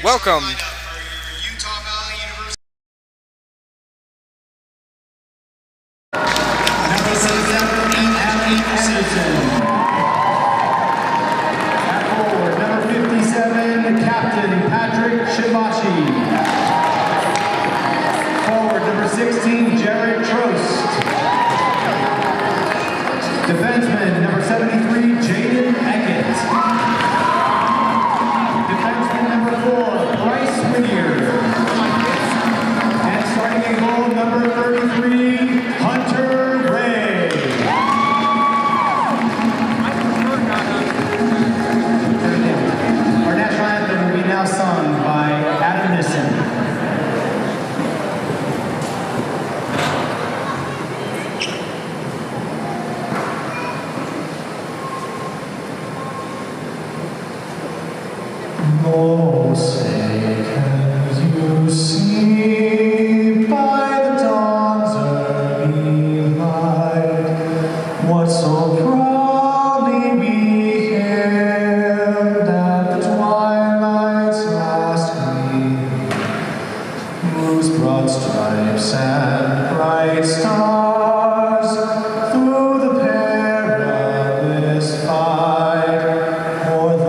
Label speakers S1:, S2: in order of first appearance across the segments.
S1: Welcome.
S2: Defenseman number 73, Jaden Eckett. Defenseman number 4, Bryce Whittier. And starting in goal, number 33, Hunter Ray. Our national anthem will be now sung by Adam Nissen. Oh, say can you see by the dawn's early light what so proudly we hailed at the twilight's last gleam, whose broad stripes and bright stars through the perilous fight o'er the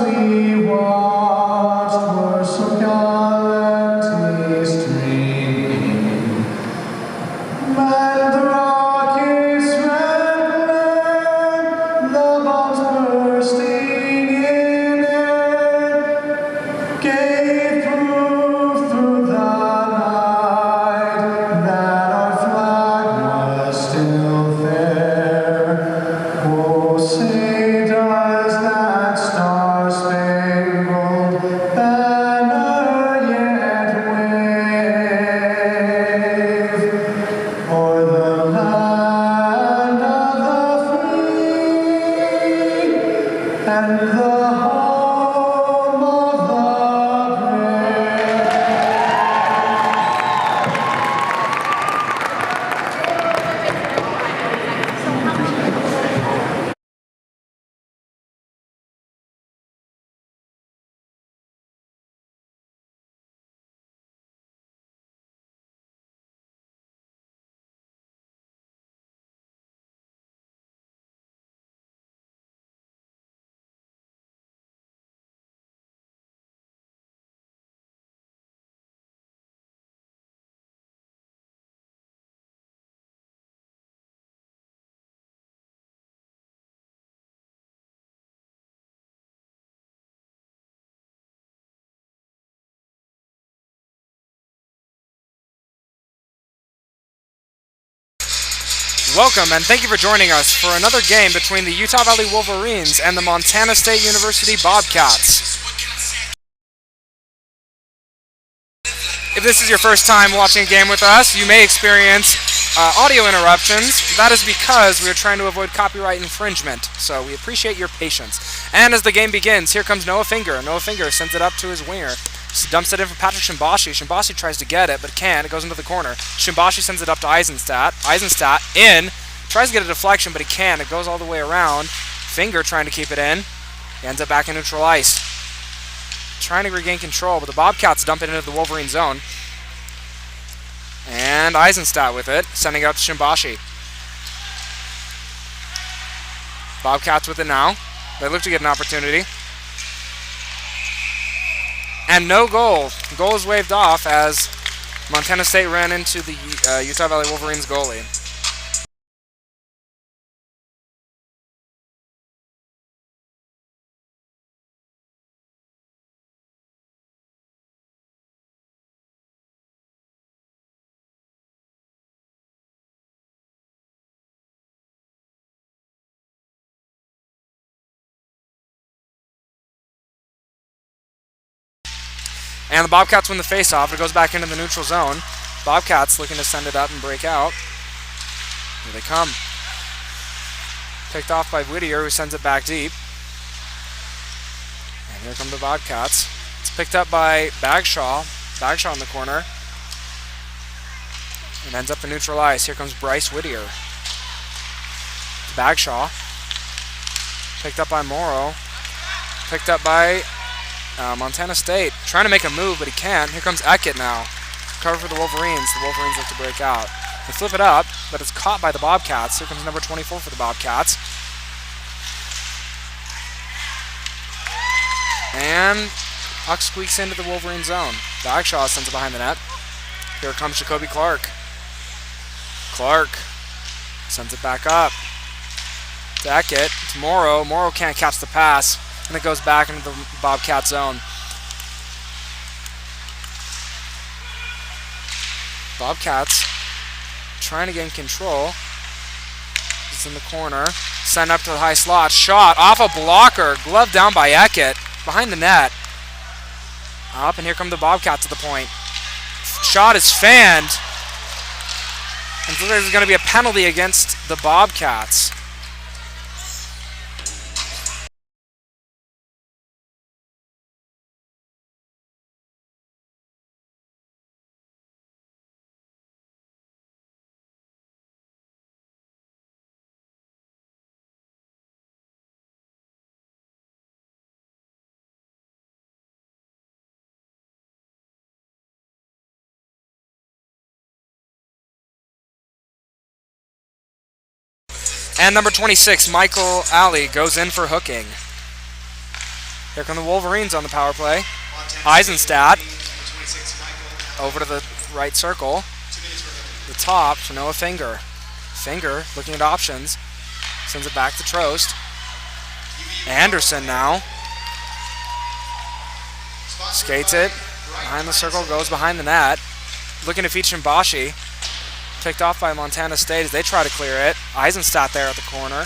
S2: we watched were so gallantly streaming, and the rockets red, the bombs bursting in air, gave proof through the night that our flag was still fair. Oh, say does that star-spangled banner yet wave o'er the land of the free and the home of the brave?
S1: Welcome, and thank you for joining us for another game between the Utah Valley Wolverines and the Montana State University Bobcats. If this is your first time watching a game with us, you may experience audio interruptions. That is because we are trying to avoid copyright infringement, so we appreciate your patience. And as the game begins, here comes Noah Finger. Noah Finger sends it up to his winger. Dumps it in for Patrick Shimbashi. Shimbashi tries to get it, but can't. It goes into the corner. Shimbashi sends it up to Eisenstadt. Eisenstadt in. Tries to get a deflection, but he can't. It goes all the way around. Finger trying to keep it in. He ends up back in neutral ice. Trying to regain control, but the Bobcats dump it into the Wolverine zone. And Eisenstadt with it, sending it up to Shimbashi. Bobcats with it now. They look to get an opportunity. And no goal. The goal is waved off as Montana State ran into the Utah Valley Wolverines goalie. And the Bobcats win the faceoff. It goes back into the neutral zone. Bobcats looking to send it up and break out. Here they come. Picked off by Whittier, who sends it back deep. And here come the Bobcats. It's picked up by Bagshaw. Bagshaw in the corner. It ends up in neutral ice. Here comes Bryce Whittier. Bagshaw. Picked up by Morrow. Picked up by Montana State trying to make a move, but he can't. Here comes Eckett now. Cover for the Wolverines. The Wolverines look to break out. They flip it up, but it's caught by the Bobcats. Here comes number 24 for the Bobcats. And puck squeaks into the Wolverine zone. Bagshaw sends it behind the net. Here comes Jacoby Clark. Clark sends it back up to Eckett. To Morrow. Morrow can't catch the pass, and it goes back into the Bobcat zone. Bobcats trying to gain control. It's in the corner. Sent up to the high slot. Shot off a blocker. Glove down by Eckett. Behind the net. Up, and here come the Bobcats to the point. Shot is fanned. And so there's going to be a penalty against the Bobcats. And number 26, Michael Alley, goes in for hooking. Here come the Wolverines on the power play. Eisenstadt over to the right circle. The top for Noah Finger. Finger looking at options. Sends it back to Trost. Anderson now. Skates it. Behind the circle, goes behind the net. Looking at Feachin-Bashi. Picked off by Montana State as they try to clear it. Eisenstadt there at the corner.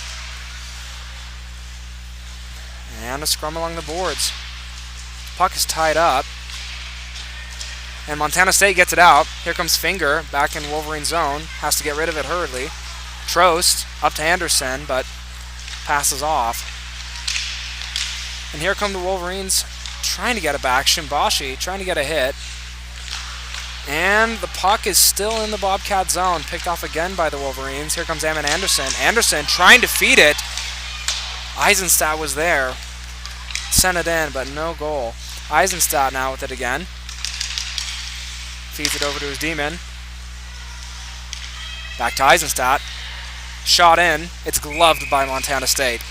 S1: And a scrum along the boards. Puck is tied up. And Montana State gets it out. Here comes Finger back in Wolverine zone. Has to get rid of it hurriedly. Trost up to Anderson, but passes off. And here come the Wolverines trying to get it back. Shimbashi trying to get a hit. And the puck is still in the Bobcat zone. Picked off again by the Wolverines. Here comes Ammon Anderson. Anderson trying to feed it. Eisenstadt was there. Sent it in, but no goal. Eisenstadt now with it again. Feeds it over to his demon. Back to Eisenstadt. Shot in. It's gloved by Montana State.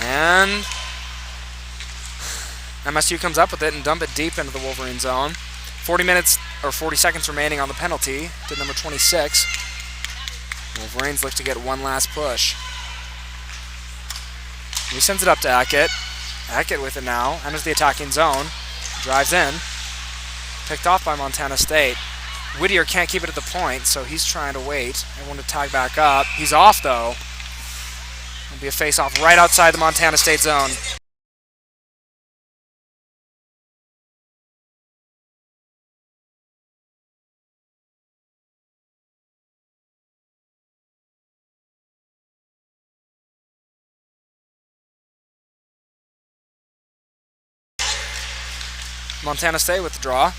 S1: And MSU comes up with it and dump it deep into the Wolverine zone. 40 seconds remaining on the penalty to number 26. Wolverines look to get one last push. He sends it up to Eckett. Eckett with it now. Enters the attacking zone. Drives in. Picked off by Montana State. Whittier can't keep it at the point, so he's trying to wait. Everyone to tag back up. He's off, though. It'll be a face-off right outside the Montana State zone. Montana State with the draw.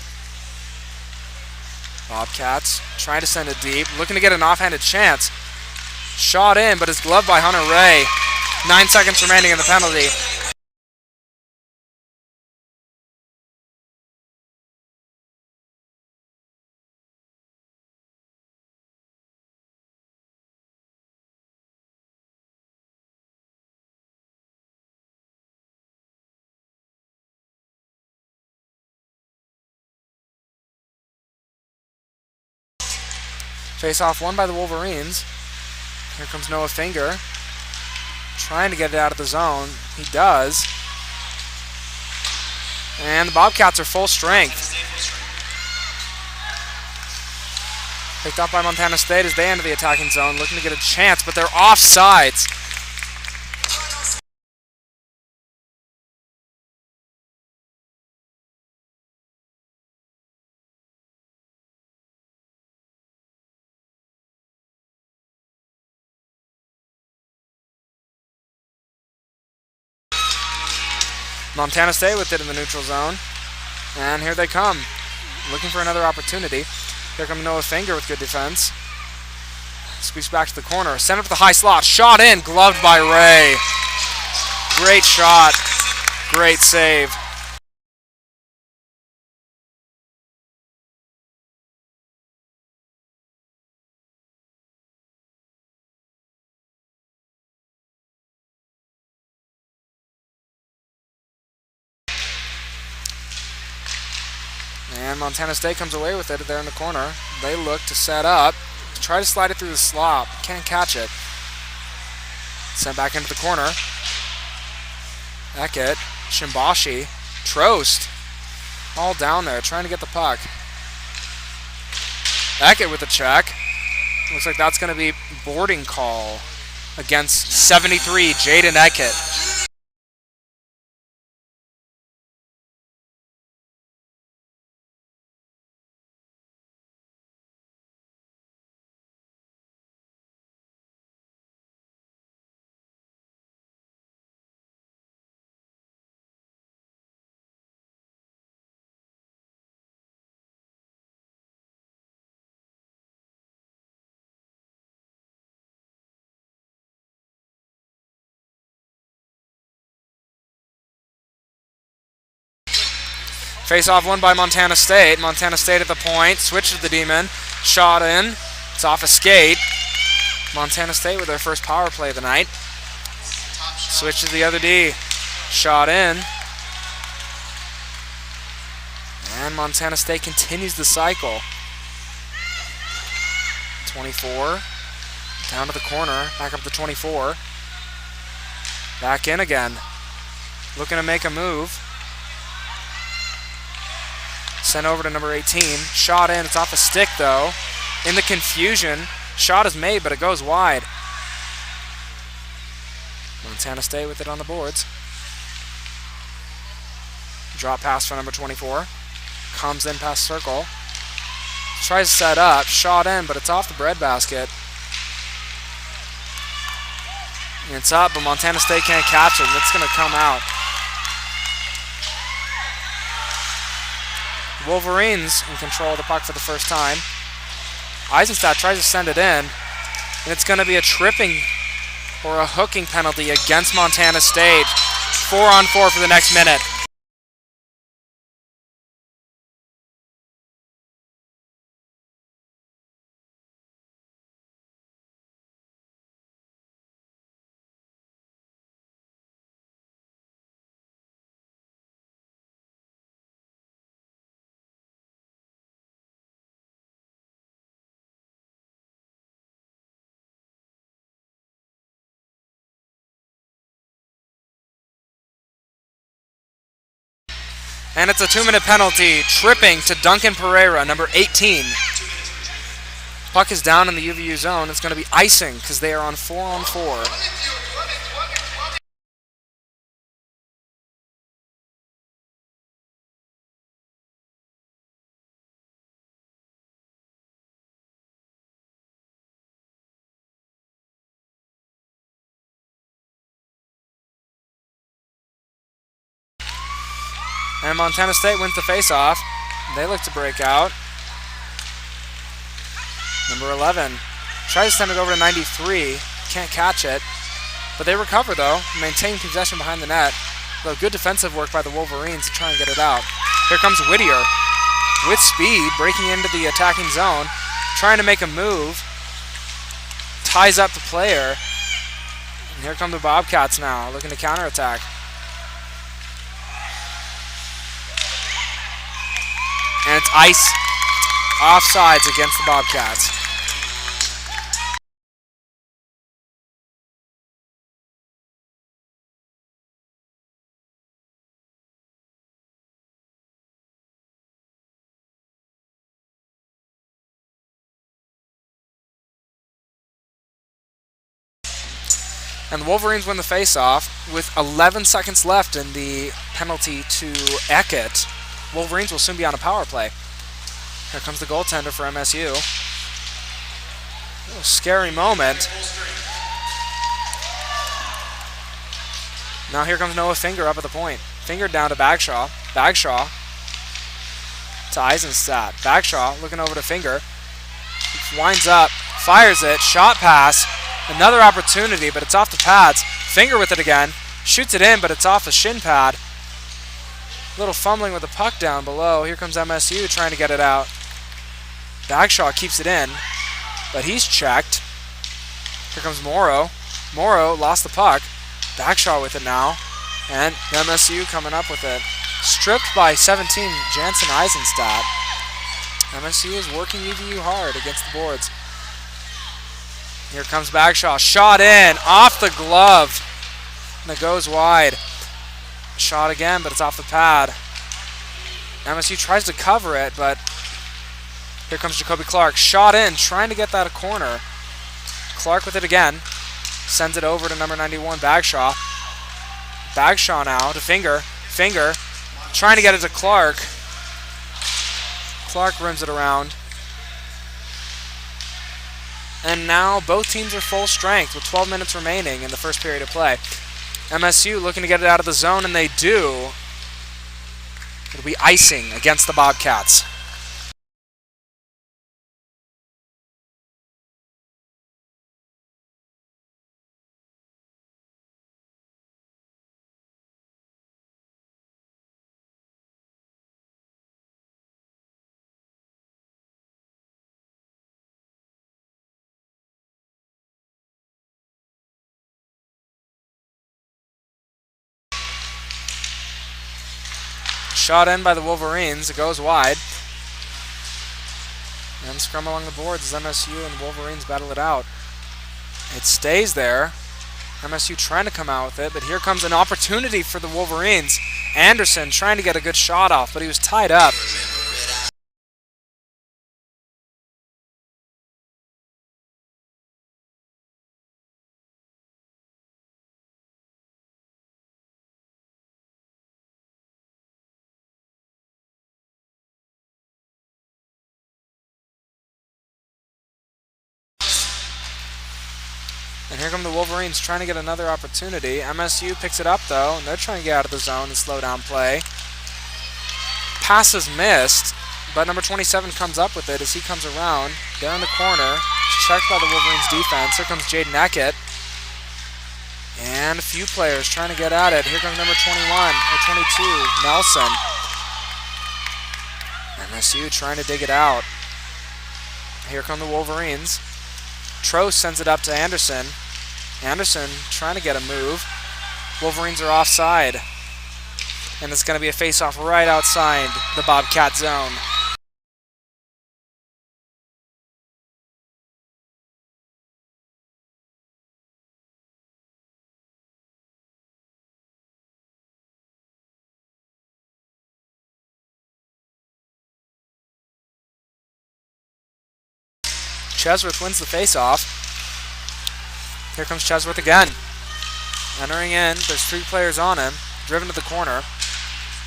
S1: Bobcats trying to send it deep, looking to get an offhanded chance. Shot in, but it's gloved by Hunter Ray. 9 seconds remaining in the penalty. Face-off won by the Wolverines. Here comes Noah Finger. Trying to get it out of the zone. He does. And the Bobcats are full strength. Picked up by Montana State as they enter the attacking zone, looking to get a chance, but they're offsides. Montana State with it in the neutral zone. And here they come, looking for another opportunity. Here comes Noah Finger with good defense. Squeaks back to the corner. Sent up to the high slot. Shot in. Gloved by Ray. Great shot. Great save. And Montana State comes away with it there in the corner. They look to set up, to try to slide it through the slot. Can't catch it. Sent back into the corner. Eckett, Shimbashi, Trost, all down there trying to get the puck. Eckett with the check. Looks like that's going to be boarding call against 73, Jaden Eckett. Face-off won by Montana State. Montana State at the point. Switch to the D-men. Shot in. It's off a skate. Montana State with their first power play of the night. Switch to the other D. Shot in. And Montana State continues the cycle. 24. Down to the corner. Back up to 24. Back in again. Looking to make a move. Sent over to number 18. Shot in. It's off a stick, though. In the confusion, shot is made, but it goes wide. Montana State with it on the boards. Drop pass for number 24. Comes in past circle. Tries to set up. Shot in, but it's off the breadbasket. It's up, but Montana State can't catch it. It's going to come out. Wolverines in control of the puck for the first time. Eisenstadt tries to send it in, and it's going to be a tripping or a hooking penalty against Montana State. 4-on-4 for the next minute. And it's a 2-minute penalty, tripping to Duncan Pereira, number 18. Puck is down in the UVU zone. It's going to be icing because they are on 4-on-4. And Montana State wins the face-off. They look to break out. Number 11 tries to send it over to 93. Can't catch it. But they recover, though. Maintain possession behind the net. Though good defensive work by the Wolverines to try and get it out. Here comes Whittier with speed, breaking into the attacking zone. Trying to make a move. Ties up the player. And here come the Bobcats now, looking to counterattack. And it's ice offsides against the Bobcats. And the Wolverines win the face-off with 11 seconds left in the penalty to Eckett. Wolverines will soon be on a power play. Here comes the goaltender for MSU. A scary moment. Now here comes Noah Finger up at the point. Finger down to Bagshaw. Bagshaw to Eisenstadt. Bagshaw looking over to Finger. Winds up, fires it, shot pass. Another opportunity, but it's off the pads. Finger with it again. Shoots it in, but it's off the shin pad. Little fumbling with the puck down below. Here comes MSU trying to get it out. Bagshaw keeps it in, but he's checked. Here comes Morrow. Morrow lost the puck. Bagshaw with it now. And MSU coming up with it. Stripped by 17, Jansen Eisenstadt. MSU is working UVU hard against the boards. Here comes Bagshaw. Shot in, off the glove. And it goes wide. Shot again, but it's off the pad. MSU tries to cover it, but here comes Jacoby Clark. Shot in, trying to get that a corner. Clark with it again. Sends it over to number 91, Bagshaw. Bagshaw now to Finger. Finger trying to get it to Clark. Clark rims it around. And now both teams are full strength with 12 minutes remaining in the first period of play. MSU looking to get it out of the zone, and they do. It'll be icing against the Bobcats. Shot in by the Wolverines. It goes wide. And scrum along the boards as MSU and Wolverines battle it out. It stays there. MSU trying to come out with it, but here comes an opportunity for the Wolverines. Anderson trying to get a good shot off, but he was tied up. And here come the Wolverines trying to get another opportunity. MSU picks it up, though, and they're trying to get out of the zone and slow down play. Pass is missed, but number 27 comes up with it as he comes around. There in the corner. Checked by the Wolverines defense. Here comes Jaden Eckett. And a few players trying to get at it. Here comes number 21, or 22, Nelson. MSU trying to dig it out. Here come the Wolverines. Trost sends it up to Anderson. Anderson trying to get a move. Wolverines are offside. And it's going to be a face-off right outside the Bobcat zone. Chesworth wins the face-off. Here comes Chesworth again. Entering in, there's 3 players on him. Driven to the corner.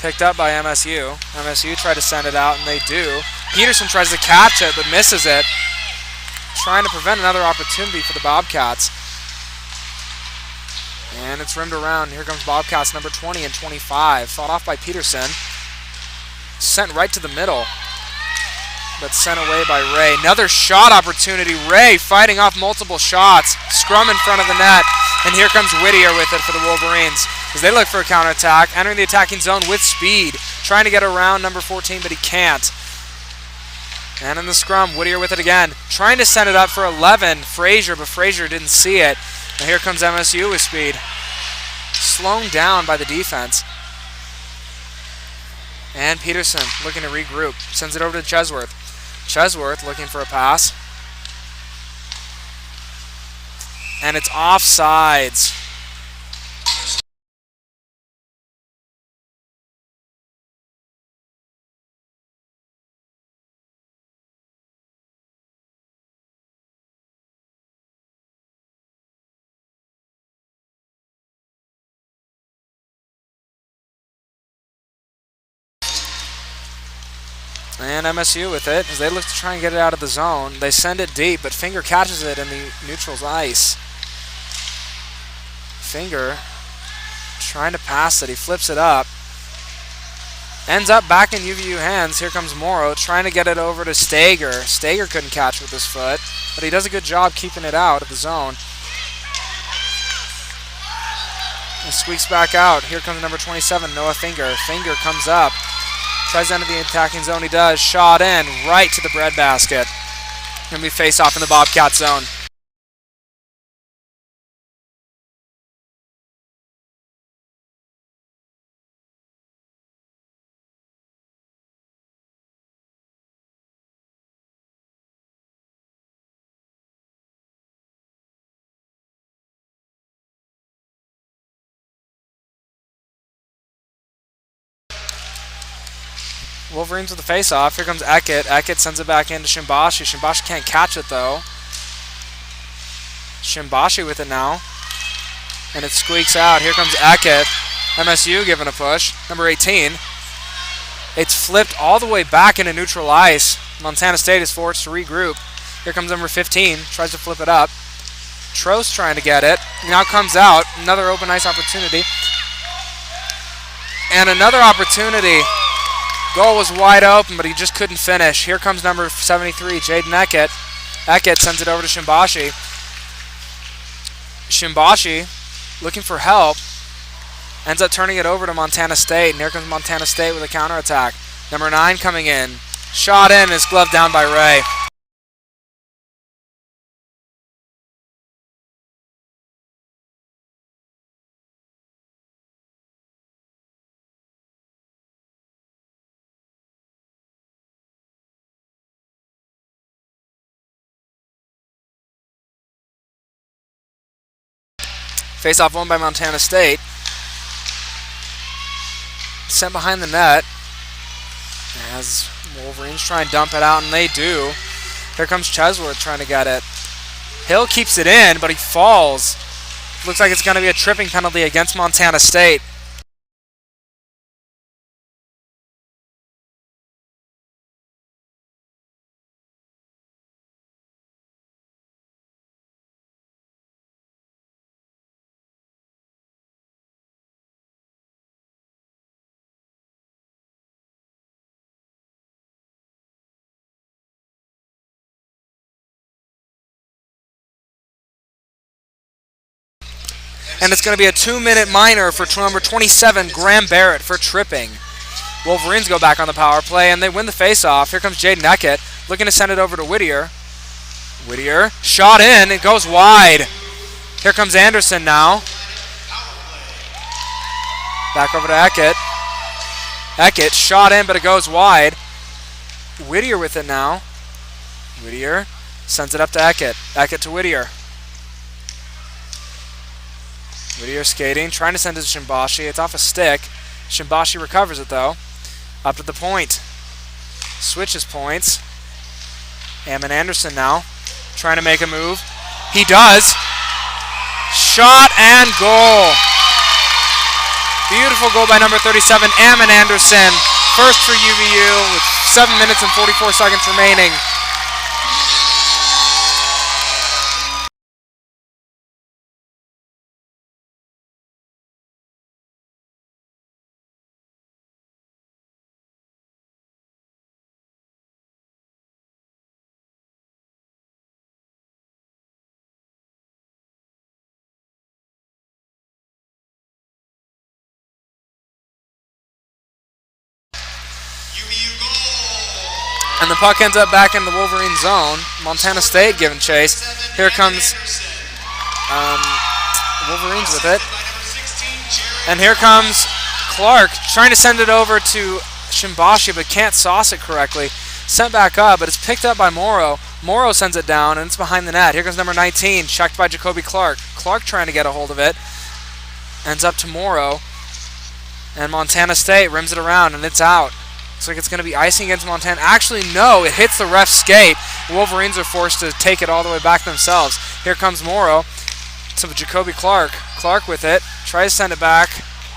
S1: Picked up by MSU. MSU tried to send it out, and they do. Peterson tries to catch it, but misses it. Trying to prevent another opportunity for the Bobcats. And it's rimmed around. Here comes Bobcats number 20 and 25. Fought off by Peterson. Sent right to the middle, but sent away by Ray. Another shot opportunity. Ray fighting off multiple shots. Scrum in front of the net. And here comes Whittier with it for the Wolverines as they look for a counterattack. Entering the attacking zone with speed. Trying to get around number 14, but he can't. And in the scrum, Whittier with it again. Trying to send it up for 11. Frazier, but Frazier didn't see it. And here comes MSU with speed. Slowed down by the defense. And Peterson looking to regroup. Sends it over to Chesworth. Chesworth looking for a pass. And it's offsides. And MSU with it as they look to try and get it out of the zone. They send it deep, but Finger catches it in the neutral's ice. Finger trying to pass it. He flips it up. Ends up back in UVU hands. Here comes Morrow trying to get it over to Stager. Stager couldn't catch with his foot, but he does a good job keeping it out of the zone. And squeaks back out. Here comes number 27, Noah Finger. Finger comes up. Tries to enter the attacking zone. He does. Shot in right to the breadbasket. Going to be face off in the Bobcat zone. Wolverines with the face-off. Here comes Eckett. Eckett sends it back into Shimbashi. Shimbashi can't catch it, though. Shimbashi with it now. And it squeaks out. Here comes Eckett. MSU giving a push. Number 18. It's flipped all the way back into neutral ice. Montana State is forced to regroup. Here comes number 15. Tries to flip it up. Trost trying to get it. Now comes out. Another open ice opportunity. And another opportunity. Goal was wide open, but he just couldn't finish. Here comes number 73, Jaden Eckett. Eckett sends it over to Shimbashi. Shimbashi, looking for help, ends up turning it over to Montana State, and here comes Montana State with a counterattack. Number 9 coming in. Shot in, is gloved down by Ray. Face-off won by Montana State. Sent behind the net. As Wolverines try and dump it out, and they do. Here comes Chesworth trying to get it. Hill keeps it in, but he falls. Looks like it's going to be a tripping penalty against Montana State. And it's going to be a 2-minute minor for number 27, Graham Barrett, for tripping. Wolverines go back on the power play, and they win the face-off. Here comes Jaden Eckett, looking to send it over to Whittier. Whittier, shot in, it goes wide. Here comes Anderson now. Back over to Eckett. Eckett, shot in, but it goes wide. Whittier with it now. Whittier sends it up to Eckett. Eckett to Whittier. Whittier skating, trying to send it to Shimbashi. It's off a stick. Shimbashi recovers it, though. Up to the point. Switches points. Ammon Anderson now, trying to make a move. He does. Shot and goal. Beautiful goal by number 37, Ammon Anderson. First for UVU with 7 minutes and 44 seconds remaining. And the puck ends up back in the Wolverine zone. Montana State giving chase. Here comes Wolverines with it. And here comes Clark trying to send it over to Shimbashi, but can't sauce it correctly. Sent back up, but it's picked up by Morrow. Morrow sends it down, and it's behind the net. Here comes number 19, checked by Jacoby Clark. Clark trying to get a hold of it. Ends up to Morrow. And Montana State rims it around, and it's out. Looks like it's going to be icing against Montana. Actually, no, it hits the ref's skate. The Wolverines are forced to take it all the way back themselves. Here comes Morrow to Jacoby Clark. Clark with it. Tries to send it back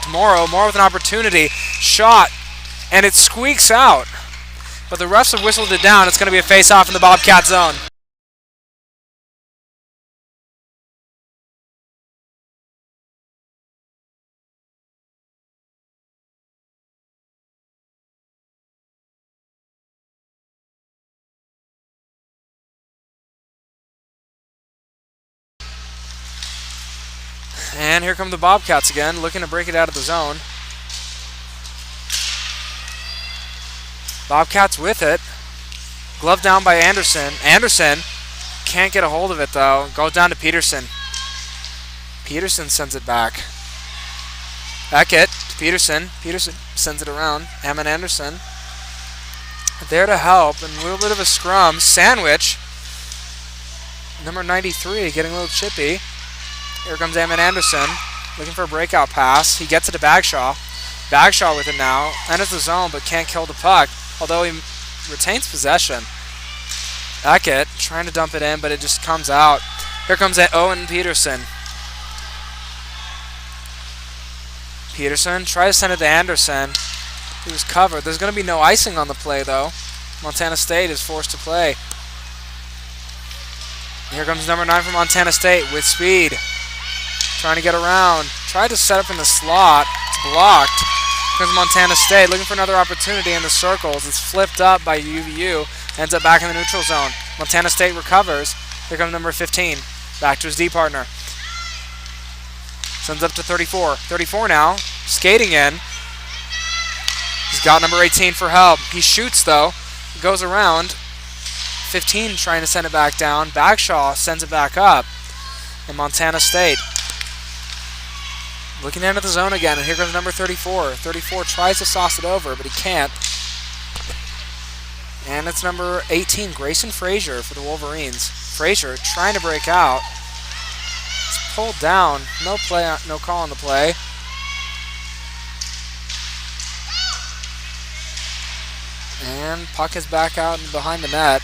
S1: to Morrow. Morrow with an opportunity. Shot. And it squeaks out. But the refs have whistled it down. It's going to be a face-off in the Bobcat zone. And here come the Bobcats again, looking to break it out of the zone. Bobcats with it. Glove down by Anderson. Anderson can't get a hold of it, though. Goes down to Peterson. Peterson sends it back. Beckett to Peterson. Peterson sends it around. Hammond Anderson there to help. And a little bit of a scrum. Sandwich. Number 93 getting a little chippy. Here comes Hammond Anderson looking for a breakout pass. He gets it to Bagshaw. Bagshaw with it now. Enters the zone but can't kill the puck. Although he retains possession. Beckett trying to dump it in, but it just comes out. Here comes Owen Peterson. Peterson tries to send it to Anderson. He was covered. There's going to be no icing on the play, though. Montana State is forced to play. Here comes number 9 from Montana State with speed. Trying to get around. Tried to set up in the slot. It's blocked. Here comes Montana State looking for another opportunity in the circles. It's flipped up by UVU. Ends up back in the neutral zone. Montana State recovers. Here comes number 15. Back to his D partner. Sends up to 34. 34 now. Skating in. He's got number 18 for help. He shoots, though. Goes around. 15 trying to send it back down. Bagshaw sends it back up. And Montana State looking into the zone again. And here comes number 34. 34 tries to sauce it over, but he can't. And it's number 18, Grayson Frazier for the Wolverines. Frazier trying to break out. It's pulled down. No play, no call on the play. And puck is back out and behind the net.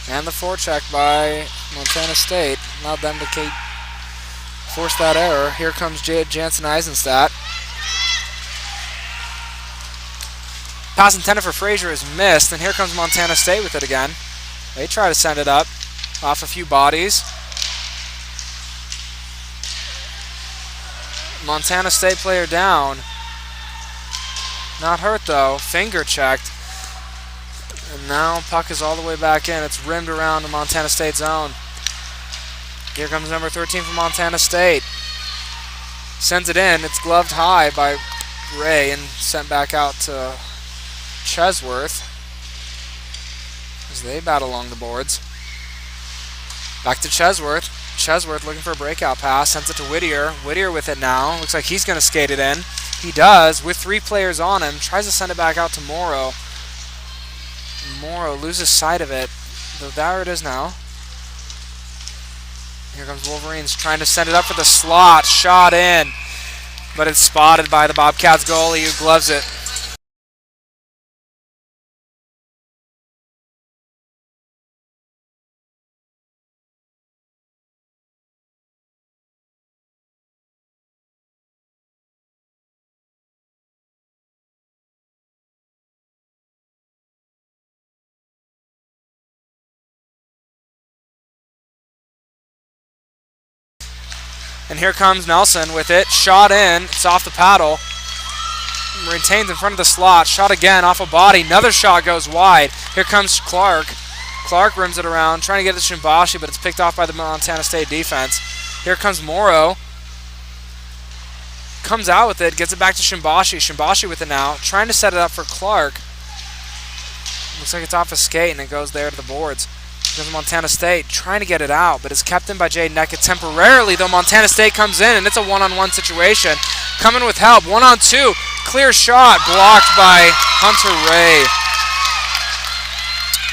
S1: And the forecheck by Montana State allowed them to force that error. Here comes Jansen Eisenstadt. Pass intended for Frazier is missed, and here comes Montana State with it again. They try to send it up off a few bodies. Montana State player down. Not hurt, though. Finger checked. And now puck is all the way back in. It's rimmed around the Montana State zone. Here comes number 13 from Montana State. Sends it in. It's gloved high by Ray and sent back out to Chesworth as they battle along the boards. Back to Chesworth. Chesworth looking for a breakout pass. Sends it to Whittier. Whittier with it now. Looks like he's going to skate it in. He does with 3 players on him. Tries to send it back out to Morrow. Morrow loses sight of it. Though there it is now. Here comes Wolverines trying to send it up for the slot. Shot in. But it's spotted by the Bobcats goalie who gloves it. And here comes Nelson with it. Shot in. It's off the paddle. Retains in front of the slot. Shot again off a body. Another shot goes wide. Here comes Clark. Clark rims it around, trying to get it to Shimbashi, but it's picked off by the Montana State defense. Here comes Morrow. Comes out with it. Gets it back to Shimbashi. Shimbashi with it now. Trying to set it up for Clark. Looks like it's off a skate, and it goes there to the boards. Because Montana State trying to get it out, but it's kept in by Jaden Neckett temporarily, though Montana State comes in, and it's a one-on-one situation. Coming with help, 1-on-2, clear shot, blocked by Hunter Ray.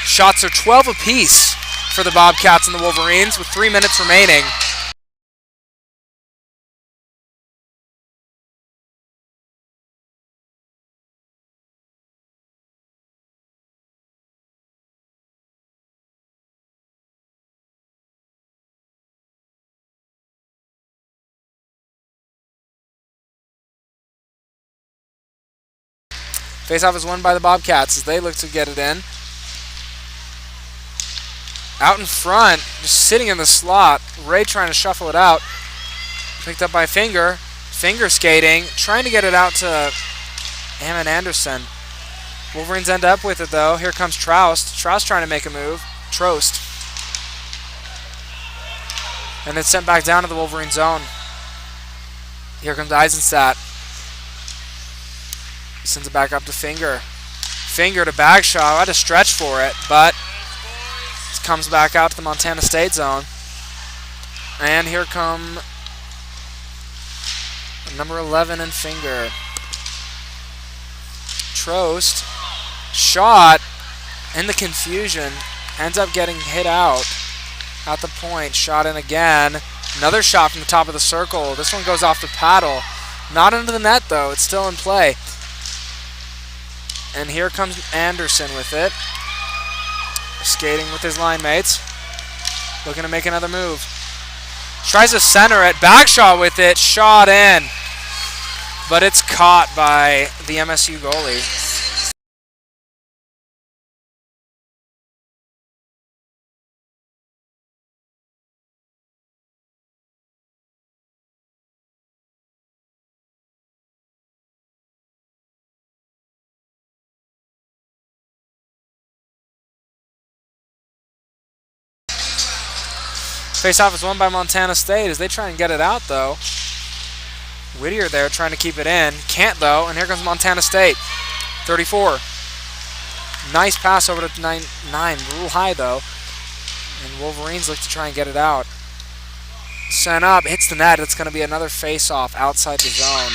S1: Shots are 12 apiece for the Bobcats and the Wolverines with 3 minutes remaining. Faceoff is won by the Bobcats as they look to get it in. Out in front, just sitting in the slot. Ray trying to shuffle it out. Picked up by Finger. Finger skating, trying to get it out to Hammond Anderson. Wolverines end up with it, though. Here comes Troust. Troust trying to make a move. Trost. And it's sent back down to the Wolverine zone. Here comes Eisenstadt. He sends it back up to Finger. Finger to Bagshaw. Had to stretch for it, but it comes back out to the Montana State zone. And here come number 11 and Finger. Trost. Shot. In the confusion. Ends up getting hit out at the point. Shot in again. Another shot from the top of the circle. This one goes off the paddle. Not into the net, though. It's still in play. And here comes Anderson with it. Skating with his line mates. Looking to make another move. Tries to center it. Bagshaw with it. Shot in. But it's caught by the MSU goalie. Face-off is won by Montana State as they try and get it out, though. Whittier there trying to keep it in. Can't, though, and here comes Montana State. 34. Nice pass over to 9. A little high, though. And Wolverines look to try and get it out. Sent up, hits the net. It's going to be another face-off outside the zone.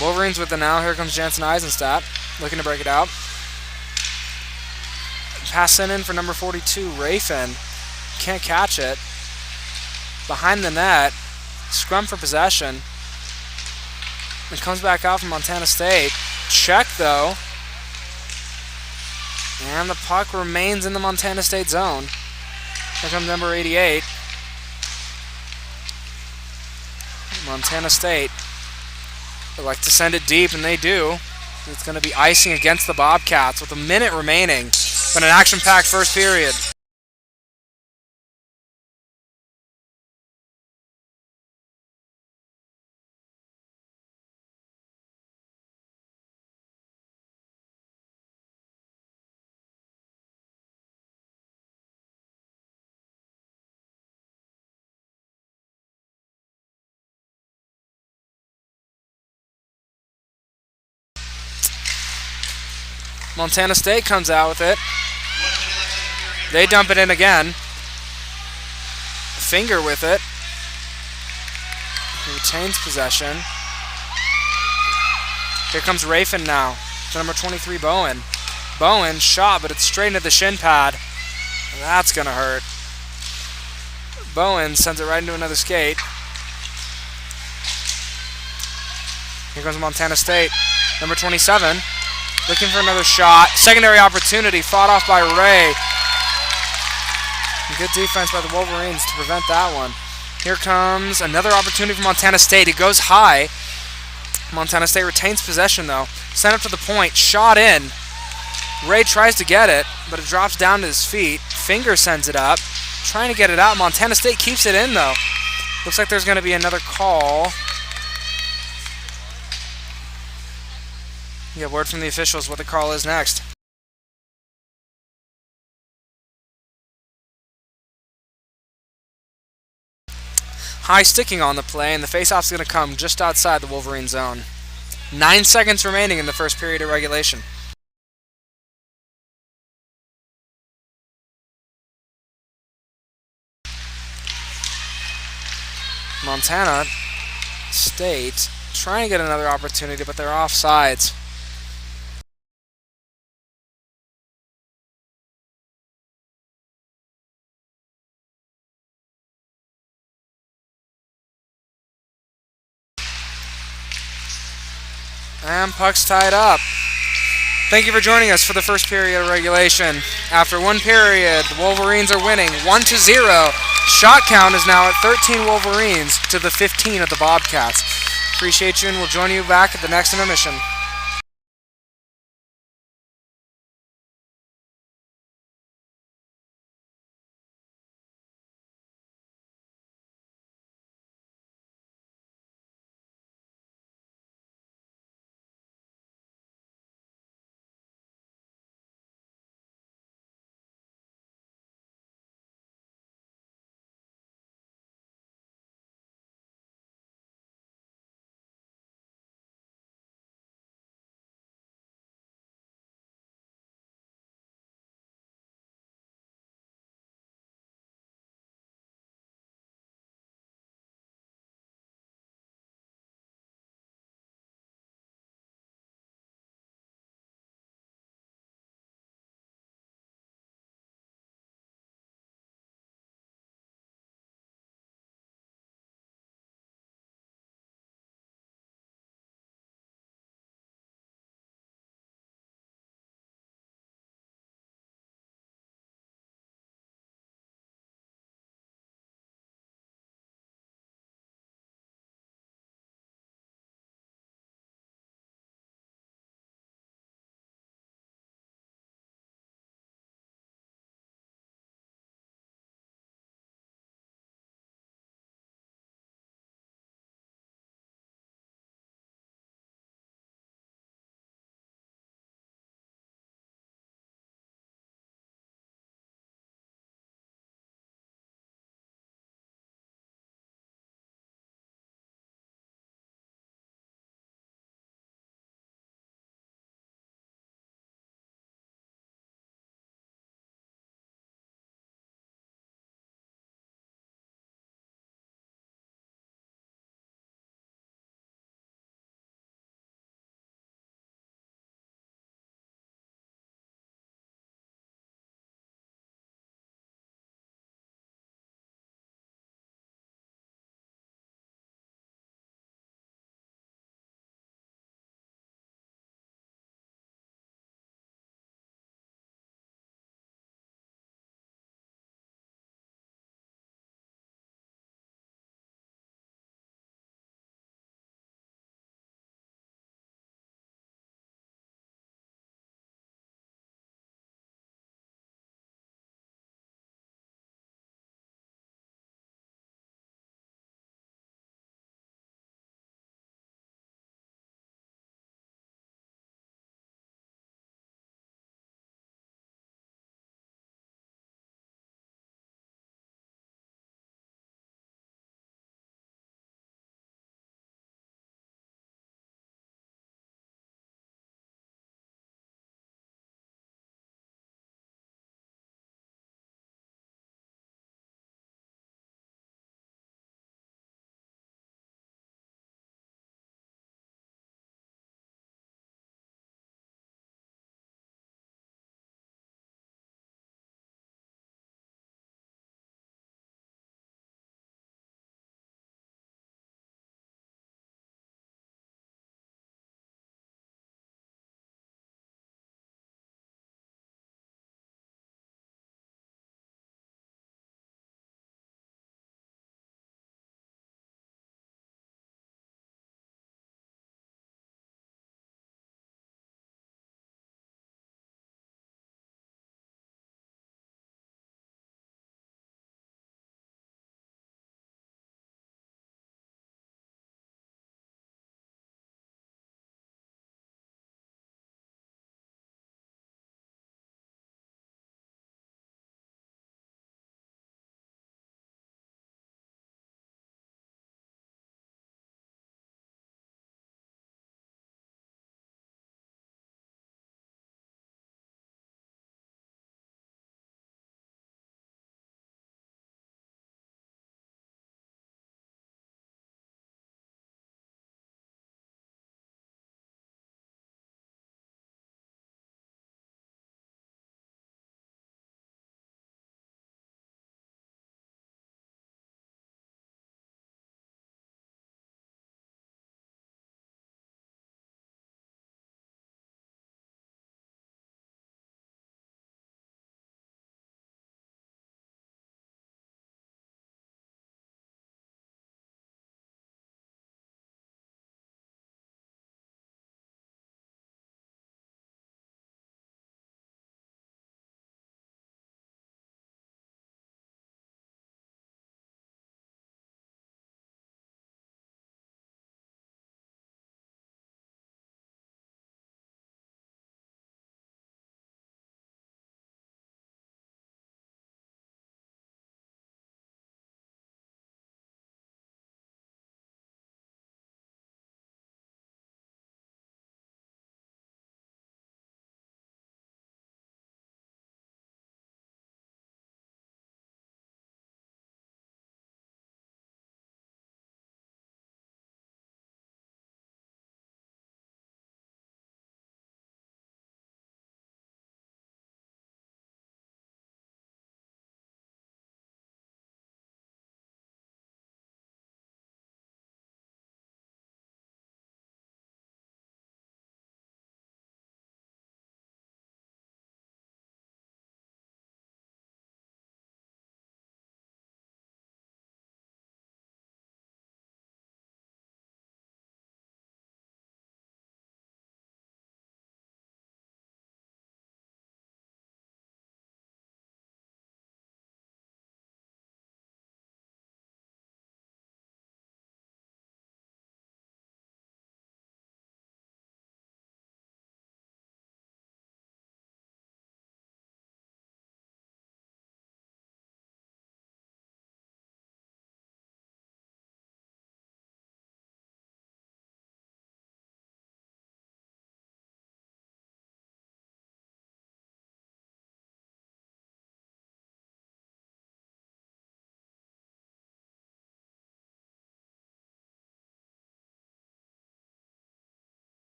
S1: Wolverines with the now. Here comes Jansen Eisenstadt, looking to break it out. Pass in for number 42, Rafin. Can't catch it. Behind the net. Scrum for possession. It comes back out from Montana State. Check, though. And the puck remains in the Montana State zone. Here comes number 88. Montana State. They like to send it deep, and they do. It's going to be icing against the Bobcats with a minute remaining. But an action-packed first period. Montana State comes out with it. They dump it in again. Finger with it. He retains possession. Here comes Rafin now. To number 23, Bowen. Bowen shot, but it's straight into the shin pad. That's going to hurt. Bowen sends it right into another skate. Here comes Montana State. Number 27. Looking for another shot. Secondary opportunity fought off by Ray. Good defense by the Wolverines to prevent that one. Here comes another opportunity for Montana State. It goes high. Montana State retains possession, though. Sent up to the point. Shot in. Ray tries to get it, but it drops down to his feet. Finger sends it up. Trying to get it out. Montana State keeps it in, though. Looks like there's going to be another call. We have word from the officials what the call is next. High sticking on the play, and the faceoff's going to come just outside the Wolverine zone. 9 seconds remaining in the first period of regulation. Montana State trying to get another opportunity, but they're offsides. And puck's tied up. Thank you for joining us for the first period of regulation. After one period, the Wolverines are winning 1-0 Shot count is now at 13 Wolverines to the 15 of the Bobcats. Appreciate you, and we'll join you back at the next intermission.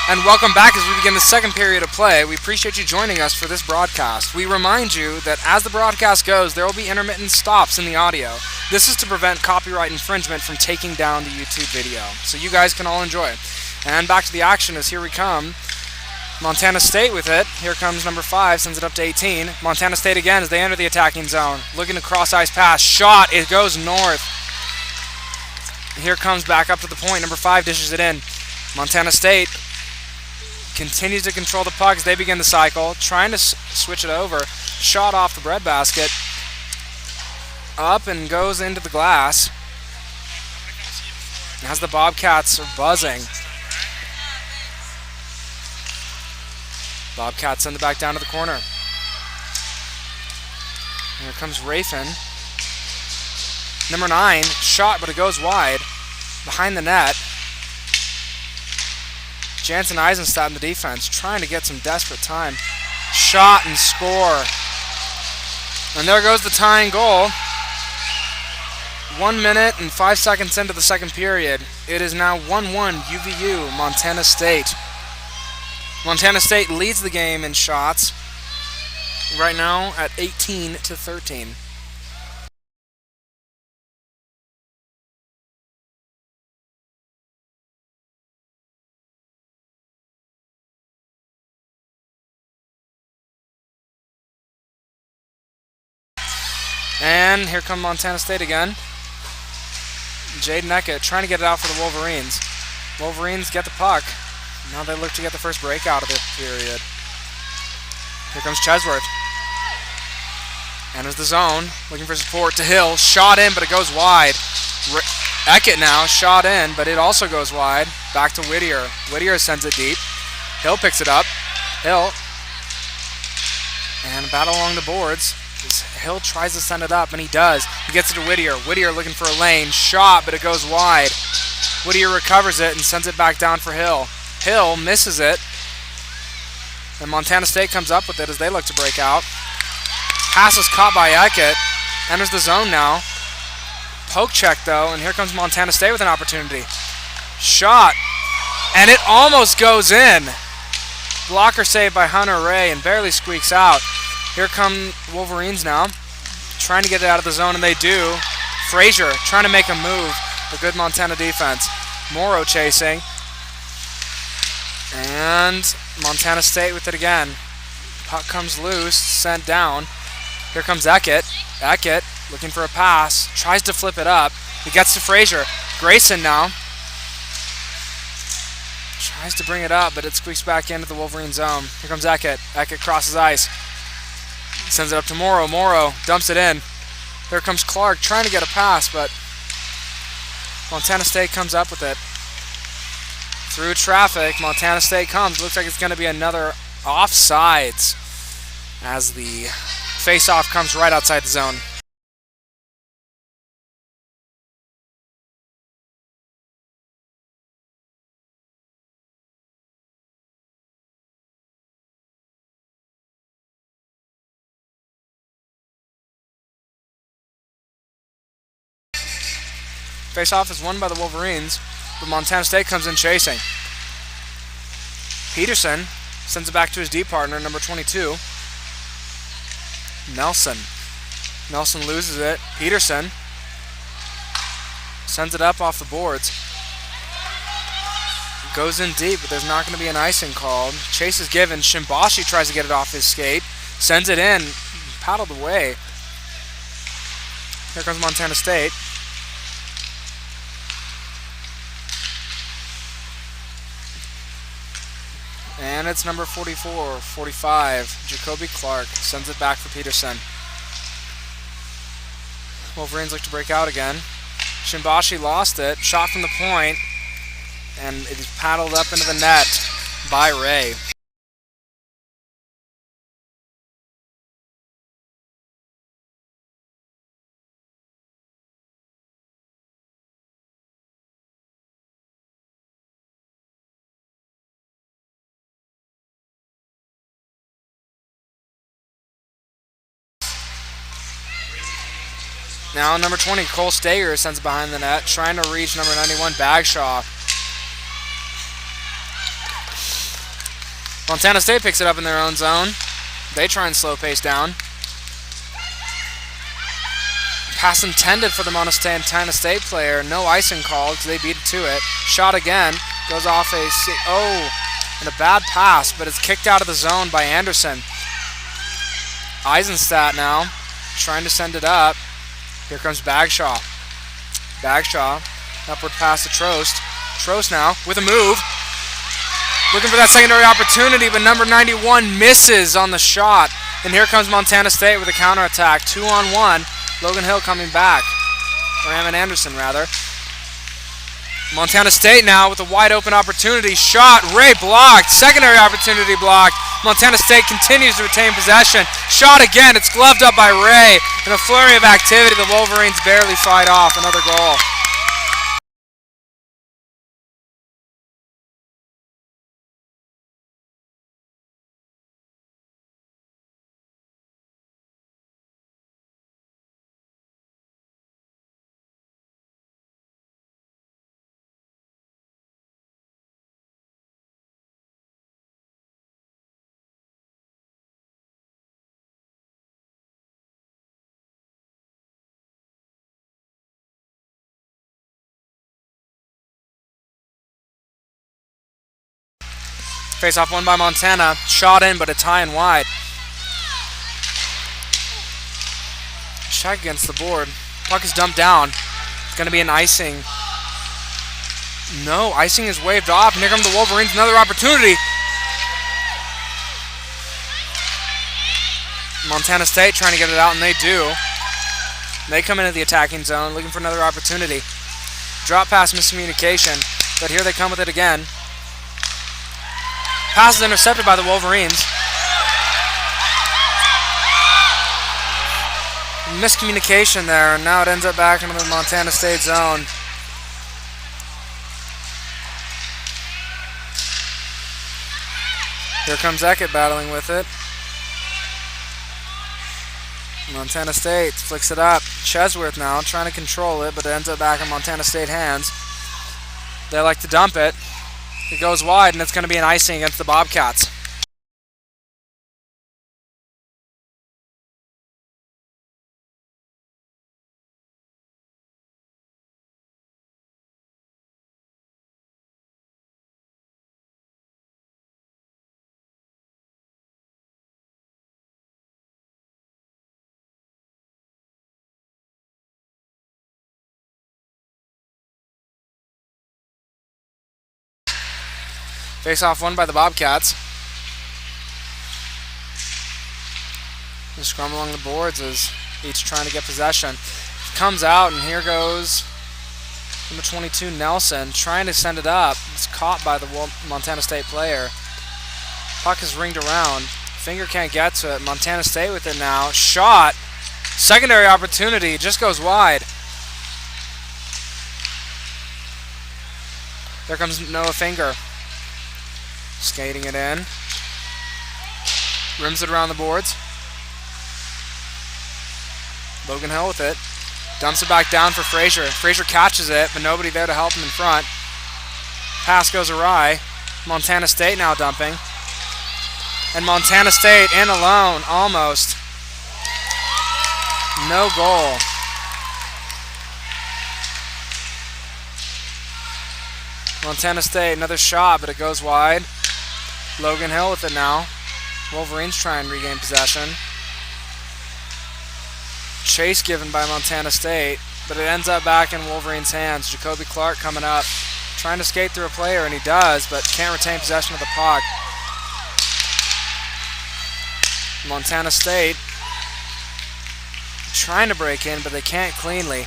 S1: And welcome back as we begin the second period of play. We appreciate you joining us for this broadcast. We remind you that as the broadcast goes, there will be intermittent stops in the audio. This is to prevent copyright infringement from taking down the YouTube video, so you guys can all enjoy it. And back to the action as here we come. Montana State with it. Here comes number 5, sends it up to 18. Montana State again as they enter the attacking zone. Looking to cross-ice pass. Shot. It goes north. Here comes back up to the point. Number 5 dishes it in. Montana State continues to control the puck as they begin the cycle, trying to switch it over. Shot off the breadbasket. Up and goes into the glass. As the Bobcats are buzzing. Bobcats send it back down to the corner. Here comes Rafin. Number 9, shot, but it goes wide. Behind the net. Jansen Eisenstadt in the defense, trying to get some desperate time. Shot and score. And there goes the tying goal. 1 minute and 5 seconds into the second period. It is now 1-1 UVU, Montana State. Montana State leads the game in shots right now at 18-13. And here come Montana State again. Jaden Eckett trying to get it out for the Wolverines. Wolverines get the puck. Now they look to get the first breakout of the period. Here comes Chesworth. Enters the zone, looking for support to Hill. Shot in, but it goes wide. Eckett now, shot in, but it also goes wide. Back to Whittier. Whittier sends it deep. Hill picks it up. Hill. And a battle along the boards. Hill tries to send it up, and he does. He gets it to Whittier. Whittier looking for a lane. Shot, but it goes wide. Whittier recovers it and sends it back down for Hill. Hill misses it. And Montana State comes up with it as they look to break out. Pass is caught by Eckett. Enters the zone now. Poke check, though, and here comes Montana State with an opportunity. Shot. And it almost goes in. Blocker saved by Hunter Ray and barely squeaks out. Here come Wolverines now, trying to get it out of the zone, and they do. Frazier trying to make a move. A good Montana defense. Morrow chasing. And Montana State with it again. Puck comes loose, sent down. Here comes Eckett. Eckett looking for a pass. Tries to flip it up. He gets to Frazier. Grayson now. Tries to bring it up, but it squeaks back into the Wolverine zone. Here comes Eckett. Eckett crosses ice. Sends it up to Morrow. Morrow dumps it in. Here comes Clark trying to get a pass, but Montana State comes up with it. Through traffic, Montana State comes. Looks like it's going to be another offsides as the face-off comes right outside the zone. Face-off is won by the Wolverines, but Montana State comes in chasing. Peterson sends it back to his D partner, number 22. Nelson. Nelson loses it. Peterson sends it up off the boards. Goes in deep, but there's not going to be an icing called. Chase is given. Shimbashi tries to get it off his skate. Sends it in. Paddled away. Here comes Montana State. And it's number 44, 45, Jacoby Clark sends it back for Peterson. Wolverines look to break out again. Shimbashi lost it, shot from the point, and it is paddled up into the net by Ray. Now number 20, Cole Stager, sends it behind the net, trying to reach number 91, Bagshaw. Montana State picks it up in their own zone. They try and slow pace down. Pass intended for the Montana State player. No icing called because they beat it to it. Shot again. Goes off and a bad pass, but it's kicked out of the zone by Anderson. Eisenstadt now trying to send it up. Here comes Bagshaw. Bagshaw, upward pass to Trost. Trost now with a move. Looking for that secondary opportunity, but number 91 misses on the shot. And here comes Montana State with a counterattack. 2-on-1. Logan Hill coming back. Or Hammond Anderson, rather. Montana State now with a wide open opportunity. Shot, Ray blocked. Secondary opportunity blocked. Montana State continues to retain possession. Shot again, it's gloved up by Ray. In a flurry of activity, the Wolverines barely fight off another goal. Face-off won by Montana. Shot in, but it's high and wide. Check against the board. Puck is dumped down. It's going to be an icing. No, icing is waved off. And here come the Wolverines. Another opportunity. Montana State trying to get it out, and they do. They come into the attacking zone, looking for another opportunity. Drop pass miscommunication, but here they come with it again. Pass is intercepted by the Wolverines. Miscommunication there, and now it ends up back into the Montana State zone. Here comes Eckett battling with it. Montana State flicks it up. Chesworth now trying to control it, but it ends up back in Montana State hands. They like to dump it. It goes wide, and it's going to be an icing against the Bobcats. Face-off won by the Bobcats. The scrum along the boards is each trying to get possession. Comes out, and here goes number 22, Nelson, trying to send it up. It's caught by the Montana State player. Puck is ringed around. Finger can't get to it. Montana State with it now. Shot. Secondary opportunity. Just goes wide. There comes Noah Finger. Skating it in. Rims it around the boards. Logan Hill with it. Dumps it back down for Frazier. Frazier catches it, but nobody there to help him in front. Pass goes awry. Montana State now dumping. And Montana State in alone, almost. No goal. Montana State, another shot, but it goes wide. Logan Hill with it now. Wolverines try and regain possession. Chase given by Montana State, but it ends up back in Wolverines' hands. Jacoby Clark coming up, trying to skate through a player, and he does, but can't retain possession of the puck. Montana State trying to break in, but they can't cleanly.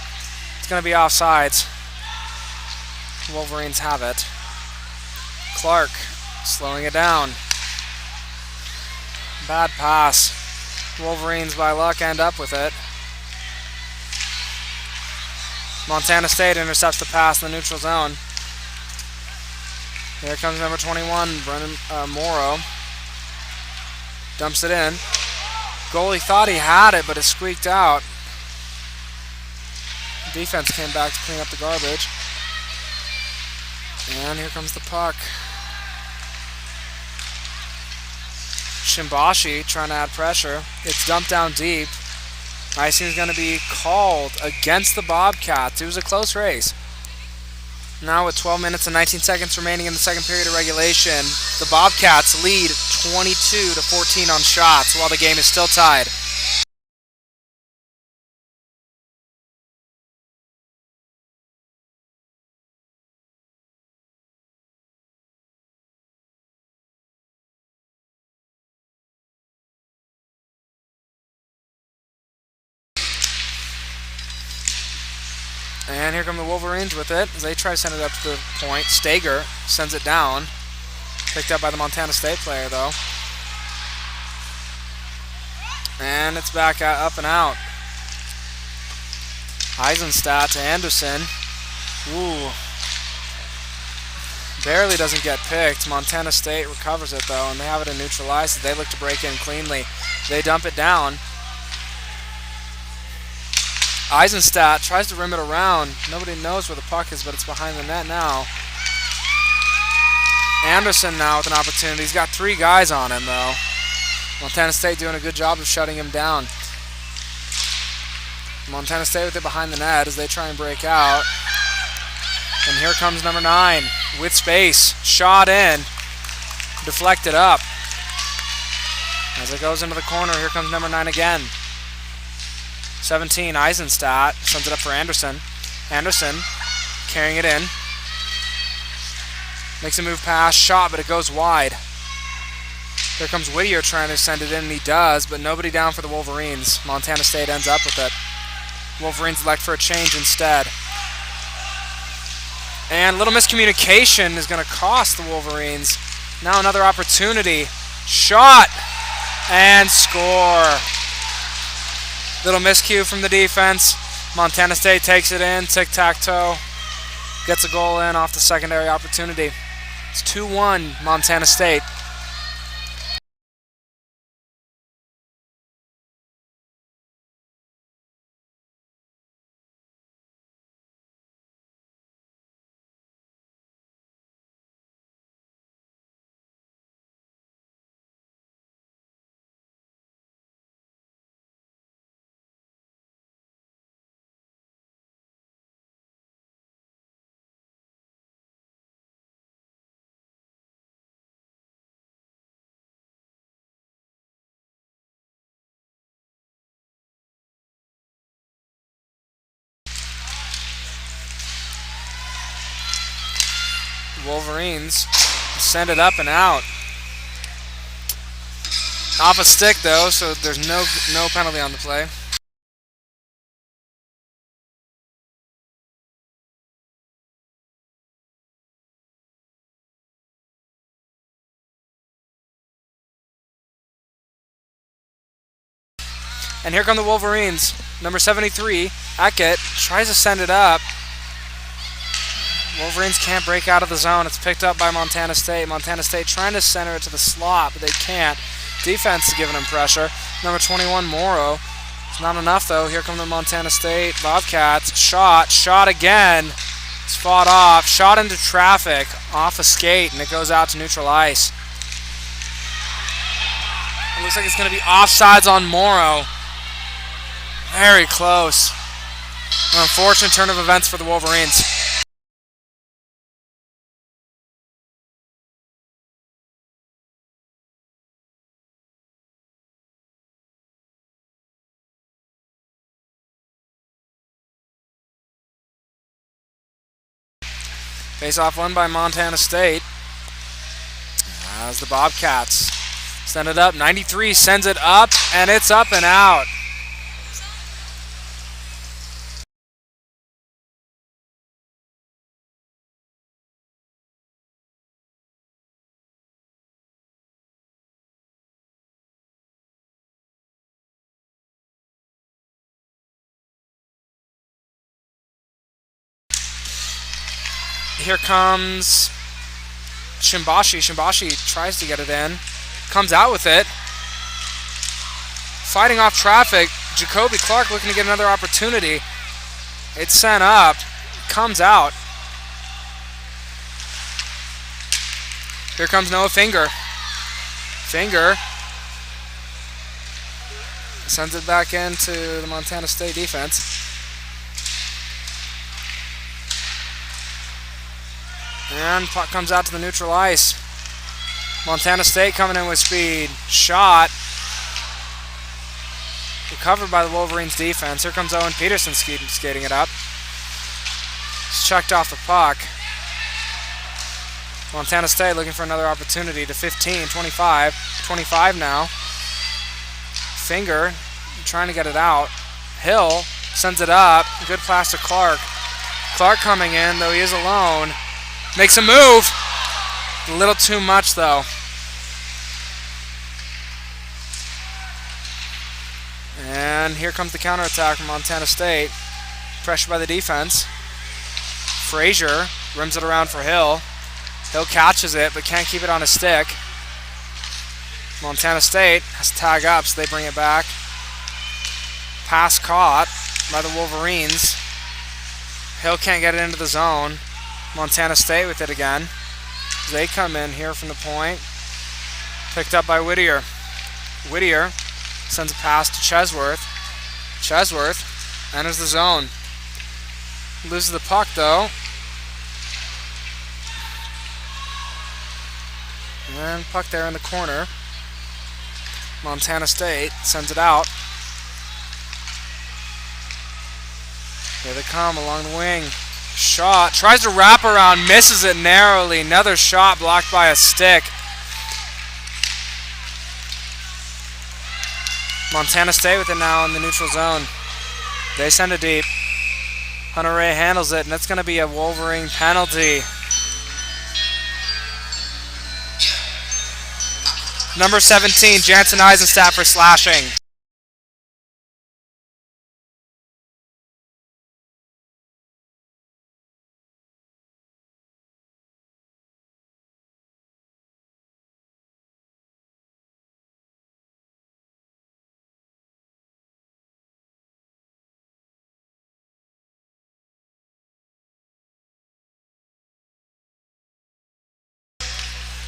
S1: It's going to be offsides. Wolverines have it. Clark slowing it down. Bad pass. Wolverines by luck end up with it. Montana State intercepts the pass in the neutral zone. Here comes number 21, Brennan Morrow. Dumps it in. Goalie thought he had it, but it squeaked out. Defense came back to clean up the garbage. And here comes the puck. Shimbashi trying to add pressure. It's dumped down deep. Icing is going to be called against the Bobcats. It was a close race. Now with 12 minutes and 19 seconds remaining in the second period of regulation, the Bobcats lead 22-14 on shots while the game is still tied. And here come the Wolverines with it as they try to send it up to the point. Stager sends it down. Picked up by the Montana State player, though. And it's back up and out. Eisenstadt to Anderson. Ooh. Barely doesn't get picked. Montana State recovers it, though, and they have it in neutralized. They look to break in cleanly. They dump it down. Eisenstadt tries to rim it around. Nobody knows where the puck is, but it's behind the net now. Anderson now with an opportunity. He's got 3 guys on him, though. Montana State doing a good job of shutting him down. Montana State with it behind the net as they try and break out. And here comes number 9 with space. Shot in. Deflected up. As it goes into the corner, here comes number 9 again. 17, Eisenstadt sends it up for Anderson. Anderson carrying it in. Makes a move pass, shot, but it goes wide. Here comes Whittier trying to send it in, and he does, but nobody down for the Wolverines. Montana State ends up with it. Wolverines elect for a change instead. And a little miscommunication is going to cost the Wolverines. Now another opportunity. Shot! And score. Little miscue from the defense. Montana State takes it in, tic-tac-toe. Gets a goal in off the secondary opportunity. It's 2-1 Montana State. Wolverines send it up and out. Off a stick, though, so there's no penalty on the play. And here come the Wolverines. Number 73, Eckett, tries to send it up. Wolverines can't break out of the zone. It's picked up by Montana State. Montana State trying to center it to the slot, but they can't. Defense is giving them pressure. Number 21, Morrow. It's not enough, though. Here come the Montana State Bobcats. Shot again. It's fought off. Shot into traffic off a skate, and it goes out to neutral ice. It looks like it's going to be offsides on Morrow. Very close. An unfortunate turn of events for the Wolverines. Face-off won by Montana State. As the Bobcats send it up. 93 sends it up, and it's up and out. Here comes Shimbashi. Shimbashi tries to get it in. Comes out with it. Fighting off traffic. Jacoby Clark looking to get another opportunity. It's sent up. Comes out. Here comes Noah Finger. Finger Sends it back into the Montana State defense. And puck comes out to the neutral ice. Montana State coming in with speed. Shot. Recovered by the Wolverines defense. Here comes Owen Peterson skating it up. He's checked off the puck. Montana State looking for another opportunity to 15, 25. 25 now. Finger trying to get it out. Hill sends it up. Good pass to Clark. Clark coming in, though he is alone. Makes a move. A little too much, though. And here comes the counterattack from Montana State. Pressure by the defense. Frazier rims it around for Hill. Hill catches it, but can't keep it on his stick. Montana State has to tag up, so they bring it back. Pass caught by the Wolverines. Hill can't get it into the zone. Montana State with it again. They come in here from the point. Picked up by Whittier. Whittier sends a pass to Chesworth. Chesworth enters the zone. Loses the puck, though. And puck there in the corner. Montana State sends it out. Here they come along the wing. Shot. Tries to wrap around. Misses it narrowly. Another shot blocked by a stick. Montana State with it now in the neutral zone. They send it deep. Hunter Ray handles it, and that's going to be a Wolverine penalty. Number 17, Jansen Eisenstadt for slashing.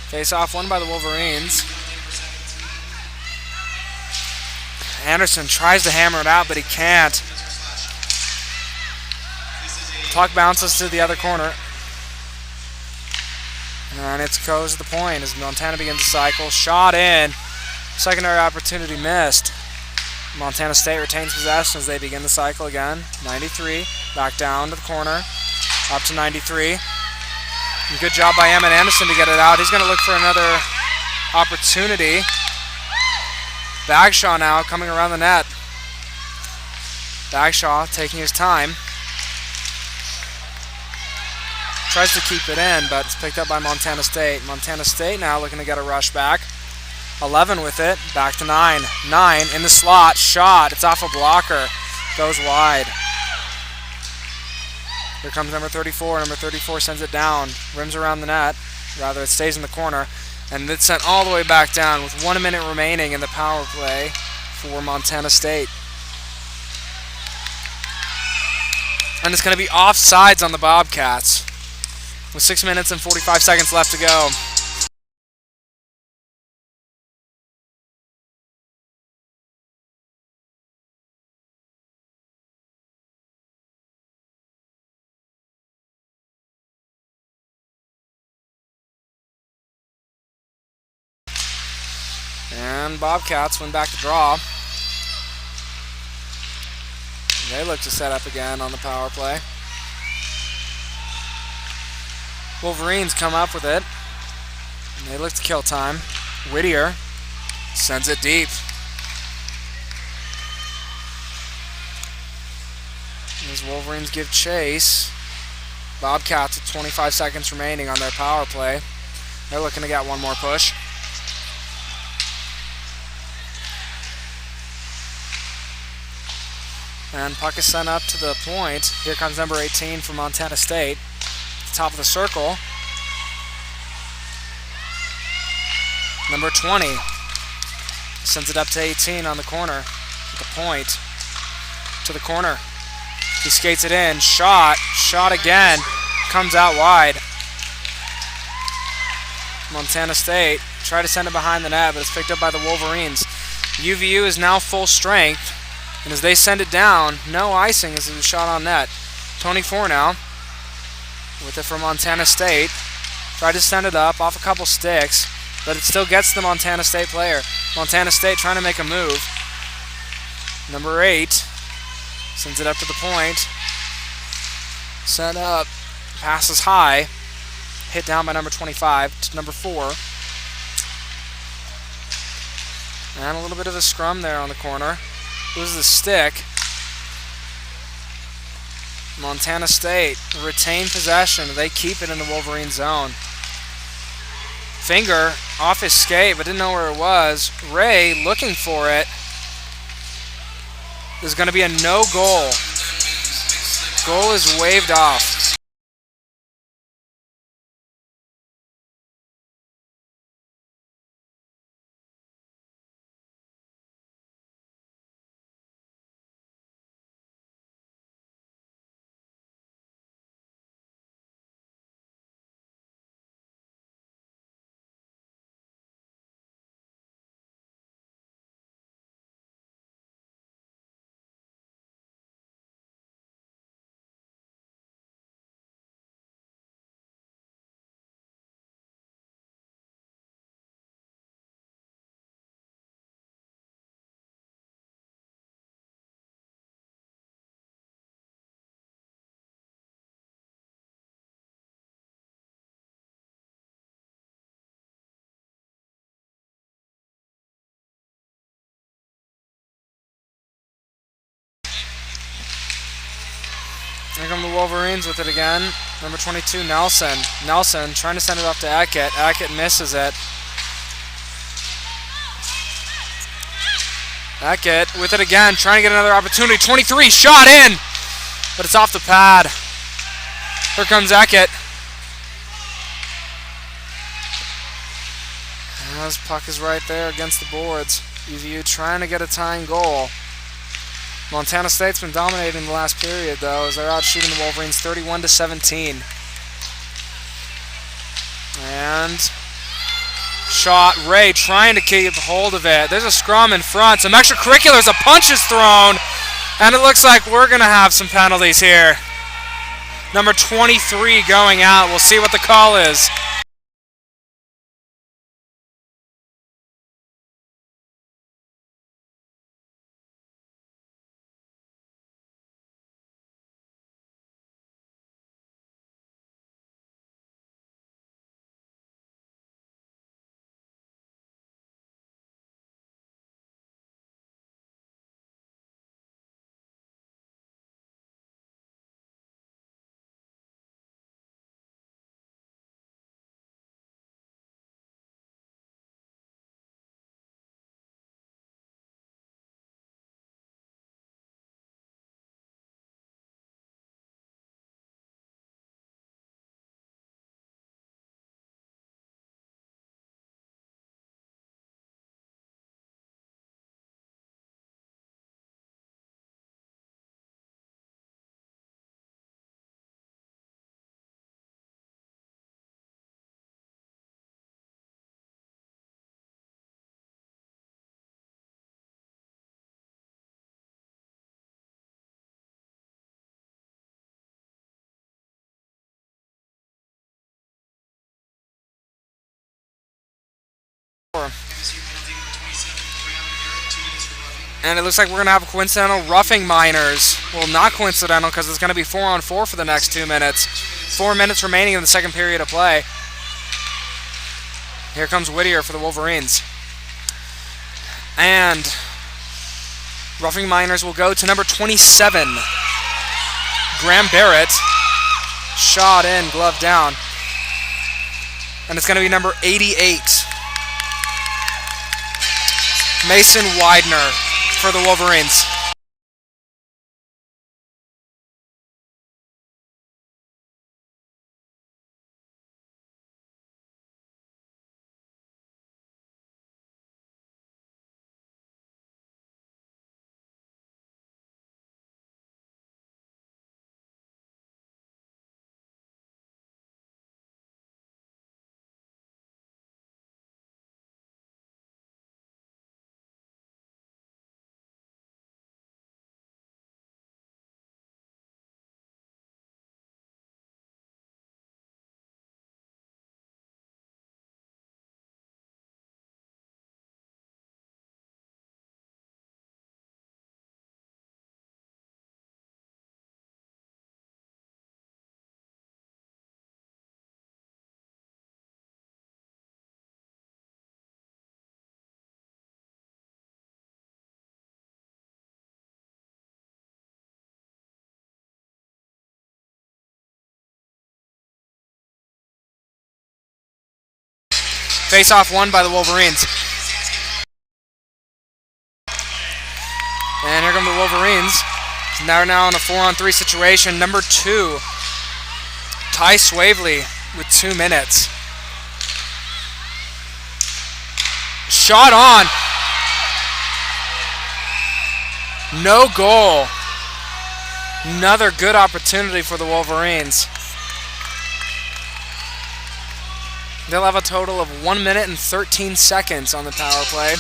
S1: Face off won by the Wolverines. Anderson tries to hammer it out, but he can't. Puck bounces to the other corner. And it goes to the point as Montana begins to cycle. Shot in. Secondary opportunity missed. Montana State retains possession as they begin the cycle again. 93. Back down to the corner. Up to 93. And good job by Emmett Anderson to get it out. He's going to look for another opportunity. Bagshaw now coming around the net. Bagshaw taking his time. Tries to keep it in, but it's picked up by Montana State. Montana State now looking to get a rush back. 11 with it. Back to 9. 9 in the slot. Shot. It's off a blocker. Goes wide. Here comes number 34. Number 34 sends it down. Rims around the net. Rather, it stays in the corner. And it's sent all the way back down with 1 minute remaining in the power play for Montana State. And it's going to be offsides on the Bobcats with 6 minutes and 45 seconds left to go. And Bobcats win back the draw. They look to set up again on the power play. Wolverines come up with it. And they look to kill time. Whittier sends it deep. As Wolverines give chase. Bobcats with 25 seconds remaining on their power play. They're looking to get one more push. And puck is sent up to the point. Here comes number 18 from Montana State. At the top of the circle. Number 20 sends it up to 18 on the corner. At the point. To the corner. He skates it in. Shot. Shot again. Comes out wide. Montana State tried to send it behind the net, but it's picked up by the Wolverines. UVU is now full strength, and as they send it down, no icing as it was shot on net. 24 now, with it from Montana State. Tried to send it up off a couple sticks, but it still gets the Montana State player. Montana State trying to make a move. Number 8 sends it up to the point. Set up, passes high, hit down by number 25 to number 4. And a little bit of a scrum there on the corner. Loses the stick. Montana State retain possession. They keep it in the Wolverine zone. Finger off his skate, but didn't know where it was. Ray looking for it. There's going to be a no goal. Goal is waved off. Here come the Wolverines with it again. Number 22, Nelson. Nelson trying to send it off to Eckett. Eckett misses it. Eckett with it again, trying to get another opportunity. 23, shot in, but it's off the pad. Here comes Eckett. And his puck is right there against the boards. UVU trying to get a tying goal. Montana State's been dominating the last period, though, as they're out shooting the Wolverines 31-17. And shot. Ray trying to keep hold of it. There's a scrum in front. Some extracurriculars. A punch is thrown. And it looks like we're going to have some penalties here. Number 23 going out. We'll see what the call is. And it looks like we're going to have a coincidental roughing Miners. Well, not coincidental because it's going to be 4-on-4 for the next 2 minutes. 4 minutes remaining in the second period of play. Here comes Whittier for the Wolverines. And roughing Miners will go to number 27. Graham Barrett. Shot in, glove down. And it's going to be number 88. Mason Widener for the Wolverines. Face-off won by the Wolverines. And here come the Wolverines. So now we're in a 4-on-3 situation. Number 2, Ty Swavely with 2 minutes. Shot on. No goal. Another good opportunity for the Wolverines. They'll have a total of 1 minute and 13 seconds on the power play.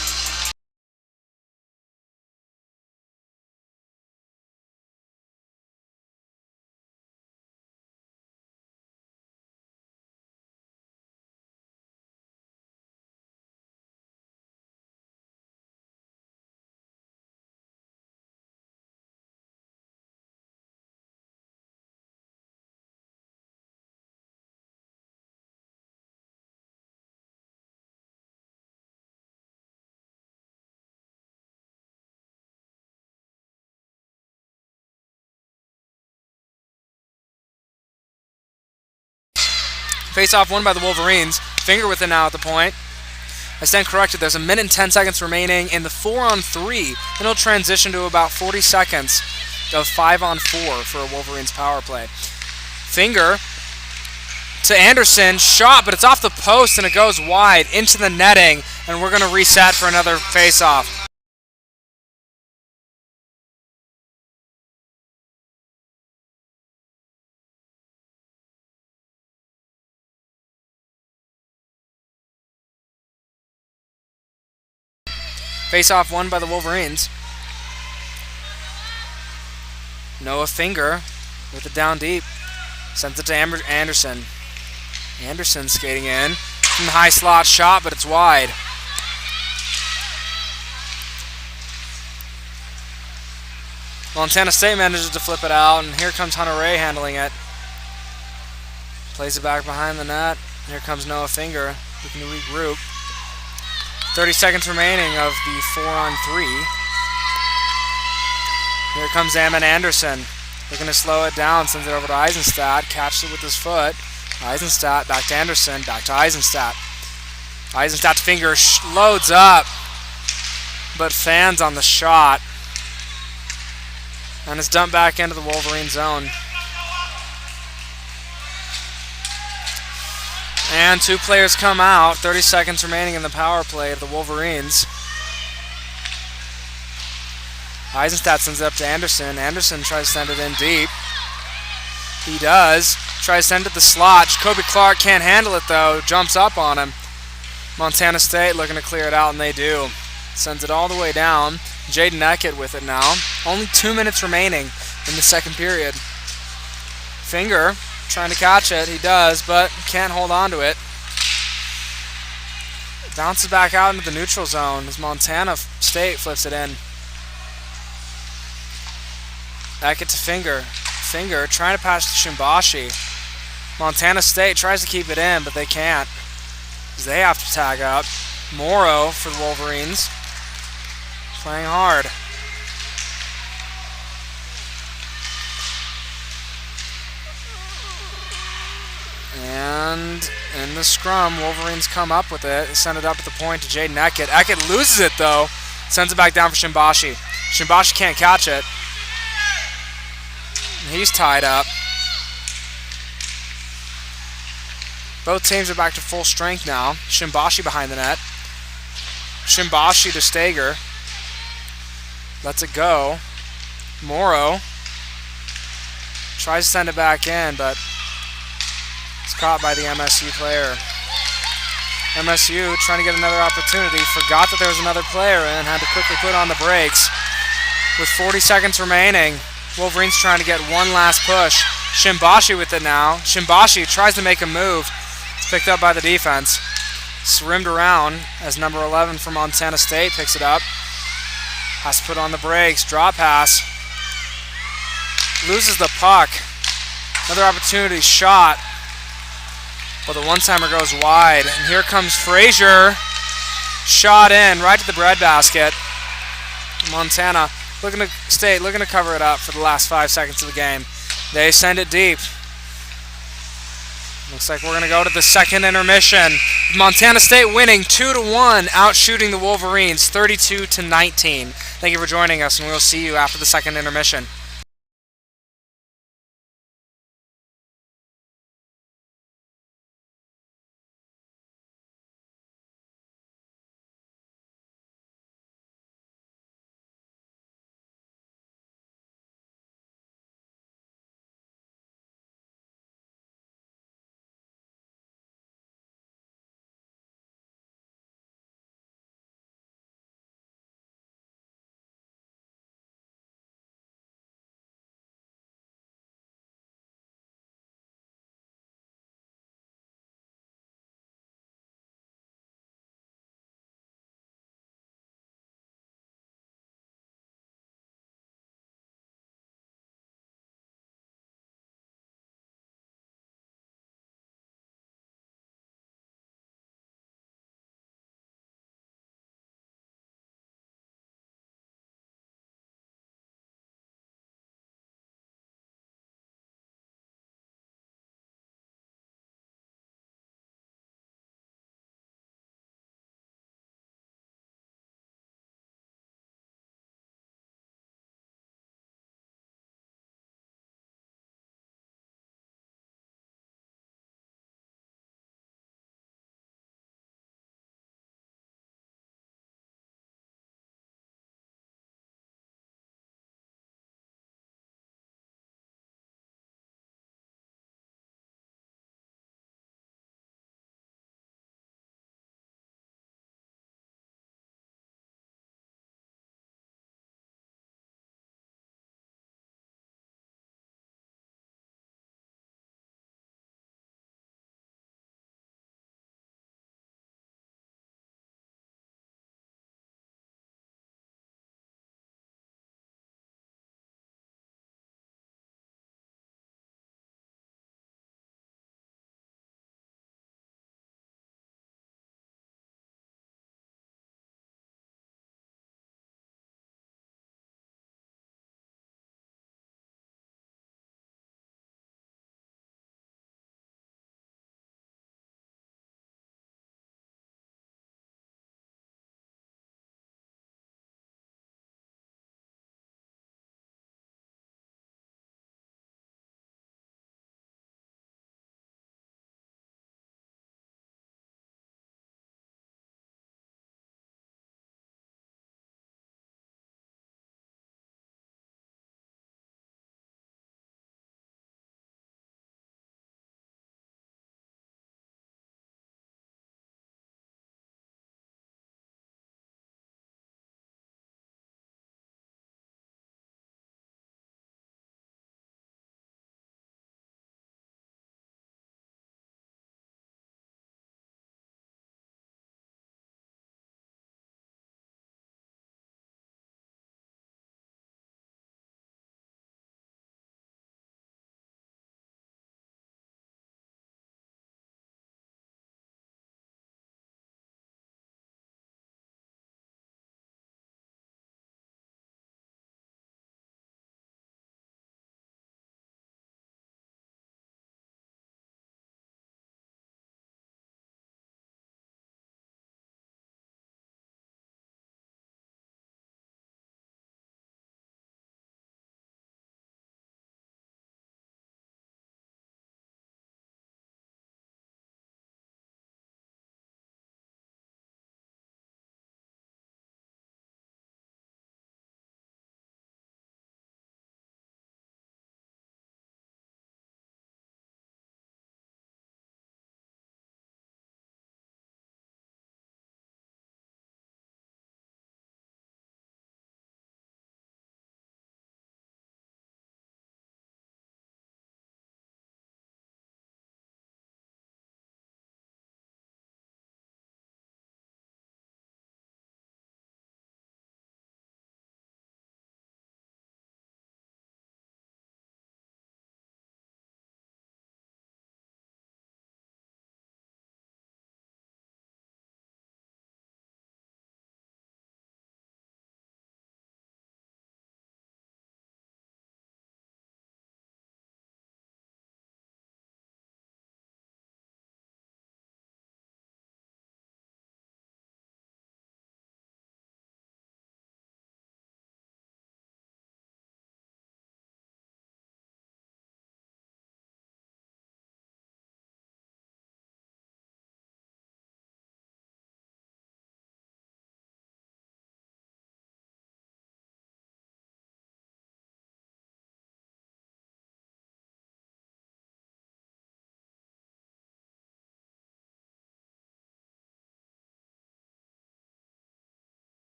S1: Face-off won by the Wolverines. Finger with it now at the point. I stand corrected. There's 1 minute and 10 seconds remaining in the 4-on-3. Then it'll transition to about 40 seconds of 5-on-4 for a Wolverines power play. Finger to Anderson. Shot, but it's off the post and it goes wide into the netting. And we're going to reset for another face-off. Face-off won by the Wolverines. Noah Finger with it down deep. Sends it to Anderson. Anderson skating in. From the high slot shot, but it's wide. Montana State manages to flip it out, and here comes Hunter Ray handling it. Plays it back behind the net. Here comes Noah Finger looking to regroup. 30 seconds remaining of the 4-on-3. Here comes Ammon Anderson. Looking to slow it down, sends it over to Eisenstadt, catches it with his foot. Eisenstadt back to Anderson, back to Eisenstadt. Eisenstadt to Finger, loads up, but fans on the shot. And it's dumped back into the Wolverine zone. And 2 players come out. 30 seconds remaining in the power play of the Wolverines. Eisenstadt sends it up to Anderson. Anderson tries to send it in deep. He does. Tries to send it to the slot. Jacoby Clark can't handle it though. Jumps up on him. Montana State looking to clear it out, and they do. Sends it all the way down. Jaden Eckett with it now. Only 2 minutes remaining in the second period. Finger trying to catch it. He does, but can't hold on to it. Bounces back out into the neutral zone as Montana State flips it in. Eckett to Finger. Finger trying to pass to Shimbashi. Montana State tries to keep it in, but they can't, because they have to tag up. Morrow for the Wolverines. Playing hard. And in the scrum, Wolverines come up with it. Send it up to the point to Jaden Eckett. Eckett loses it though. Sends it back down for Shimbashi. Shimbashi can't catch it. He's tied up. Both teams are back to full strength now. Shimbashi behind the net. Shimbashi to Stager. Lets it go. Morrow tries to send it back in, but it's caught by the MSU player. MSU trying to get another opportunity. Forgot that there was another player and had to quickly put on the brakes. With 40 seconds remaining, Wolverines trying to get one last push. Shimbashi with it now. Shimbashi tries to make a move. It's picked up by the defense. It's rimmed around as number 11 from Montana State picks it up. Has to put on the brakes. Drop pass. Loses the puck. Another opportunity shot. But the one-timer goes wide. And here comes Frazier. Shot in right to the breadbasket. Montana looking to cover it up for the last 5 seconds of the game. They send it deep. Looks like we're going to go to the second intermission. Montana State winning 2-1, outshooting the Wolverines 32-19. Thank you for joining us, and we'll see you after the second intermission.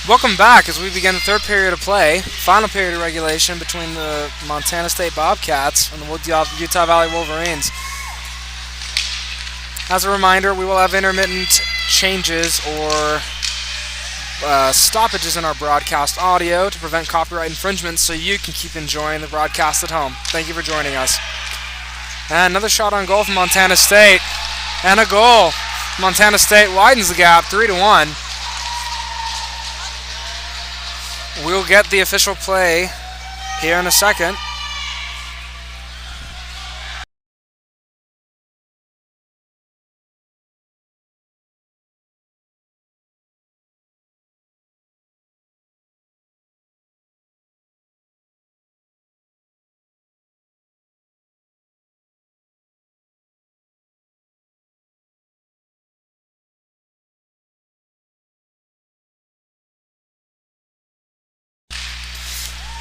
S1: Welcome back as we begin the third period of play, final period of regulation between the Montana State Bobcats and the Utah Valley Wolverines. As a reminder, we will have intermittent changes or stoppages in our broadcast audio to prevent copyright infringement so you can keep enjoying the broadcast at home. Thank you for joining us. And another shot on goal from Montana State. And a goal. Montana State widens the gap 3-1. We'll get the official play here in a second.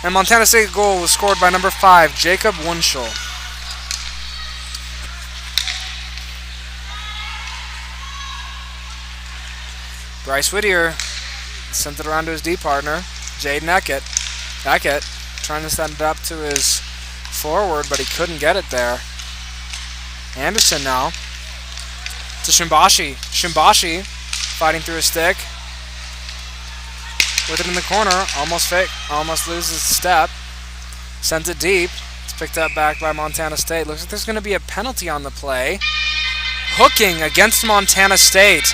S1: And Montana State goal was scored by number 5, Jacob Wunschel. Bryce Whittier sent it around to his D partner, Jaden Eckett. Eckett trying to send it up to his forward, but he couldn't get it there. Anderson now to Shimbashi. Shimbashi fighting through a stick. With it in the corner, almost loses step. Sends it deep. It's picked up back by Montana State. Looks like there's going to be a penalty on the play. Hooking against Montana State.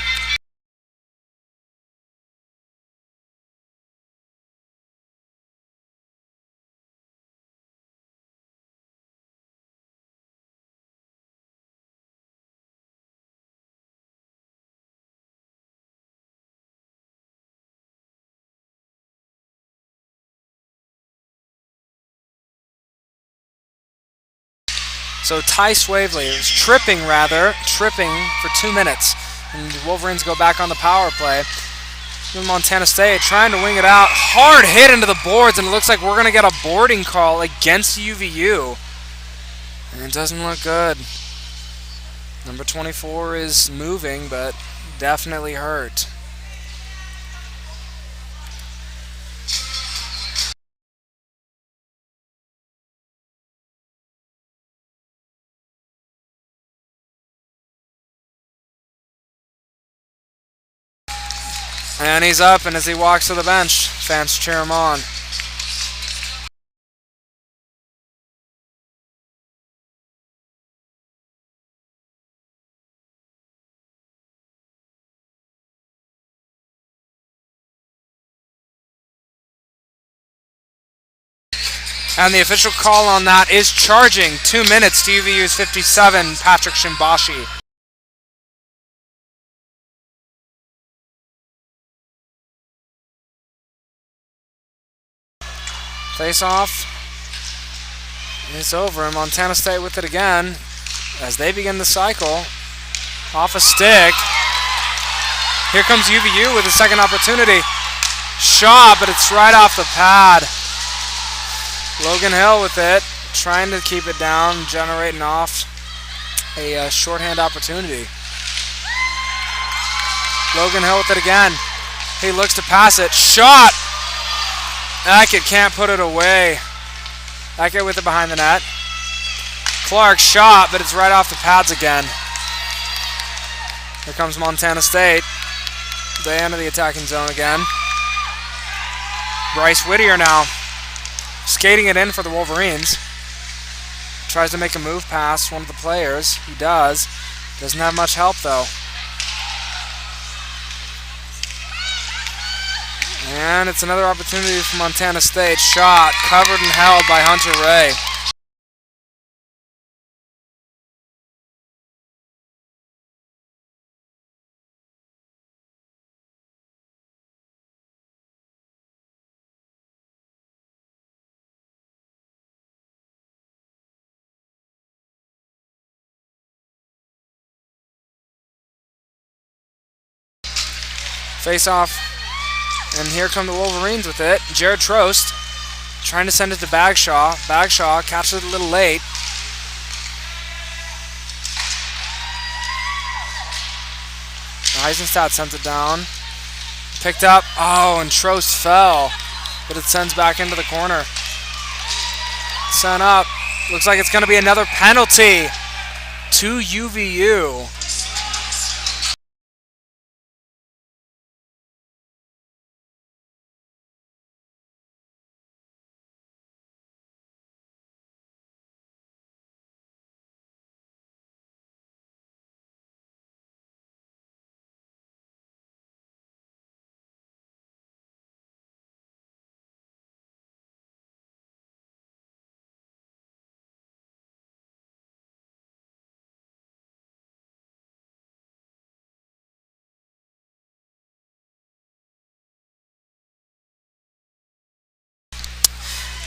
S1: So Ty Swavely is tripping for 2 minutes. And the Wolverines go back on the power play. Montana State trying to wing it out. Hard hit into the boards, and it looks like we're going to get a boarding call against UVU. And it doesn't look good. Number 24 is moving, but definitely hurt. And he's up, and as he walks to the bench, fans cheer him on. And the official call on that is charging 2 minutes to UVU's 57, Patrick Shimbashi. Face-off is over, and Montana State with it again as they begin the cycle. Off a stick. Here comes UVU with a second opportunity. Shot, but it's right off the pad. Logan Hill with it, trying to keep it down, generating off a shorthand opportunity. Logan Hill with it again. He looks to pass it. Shot! Eckett can't put it away. Eckett with it behind the net. Clark shot, but it's right off the pads again. Here comes Montana State. They enter the attacking zone again. Bryce Whittier now skating it in for the Wolverines. Tries to make a move past one of the players. He does. Doesn't have much help though. And it's another opportunity for Montana State. Shot covered and held by Hunter Ray. Face off. And here come the Wolverines with it. Jared Trost trying to send it to Bagshaw. Bagshaw catches it a little late. Eisenstadt sends it down Picked up. Oh, and Trost fell. But it sends back into the corner. Sent up. Looks like it's going to be another penalty to UVU.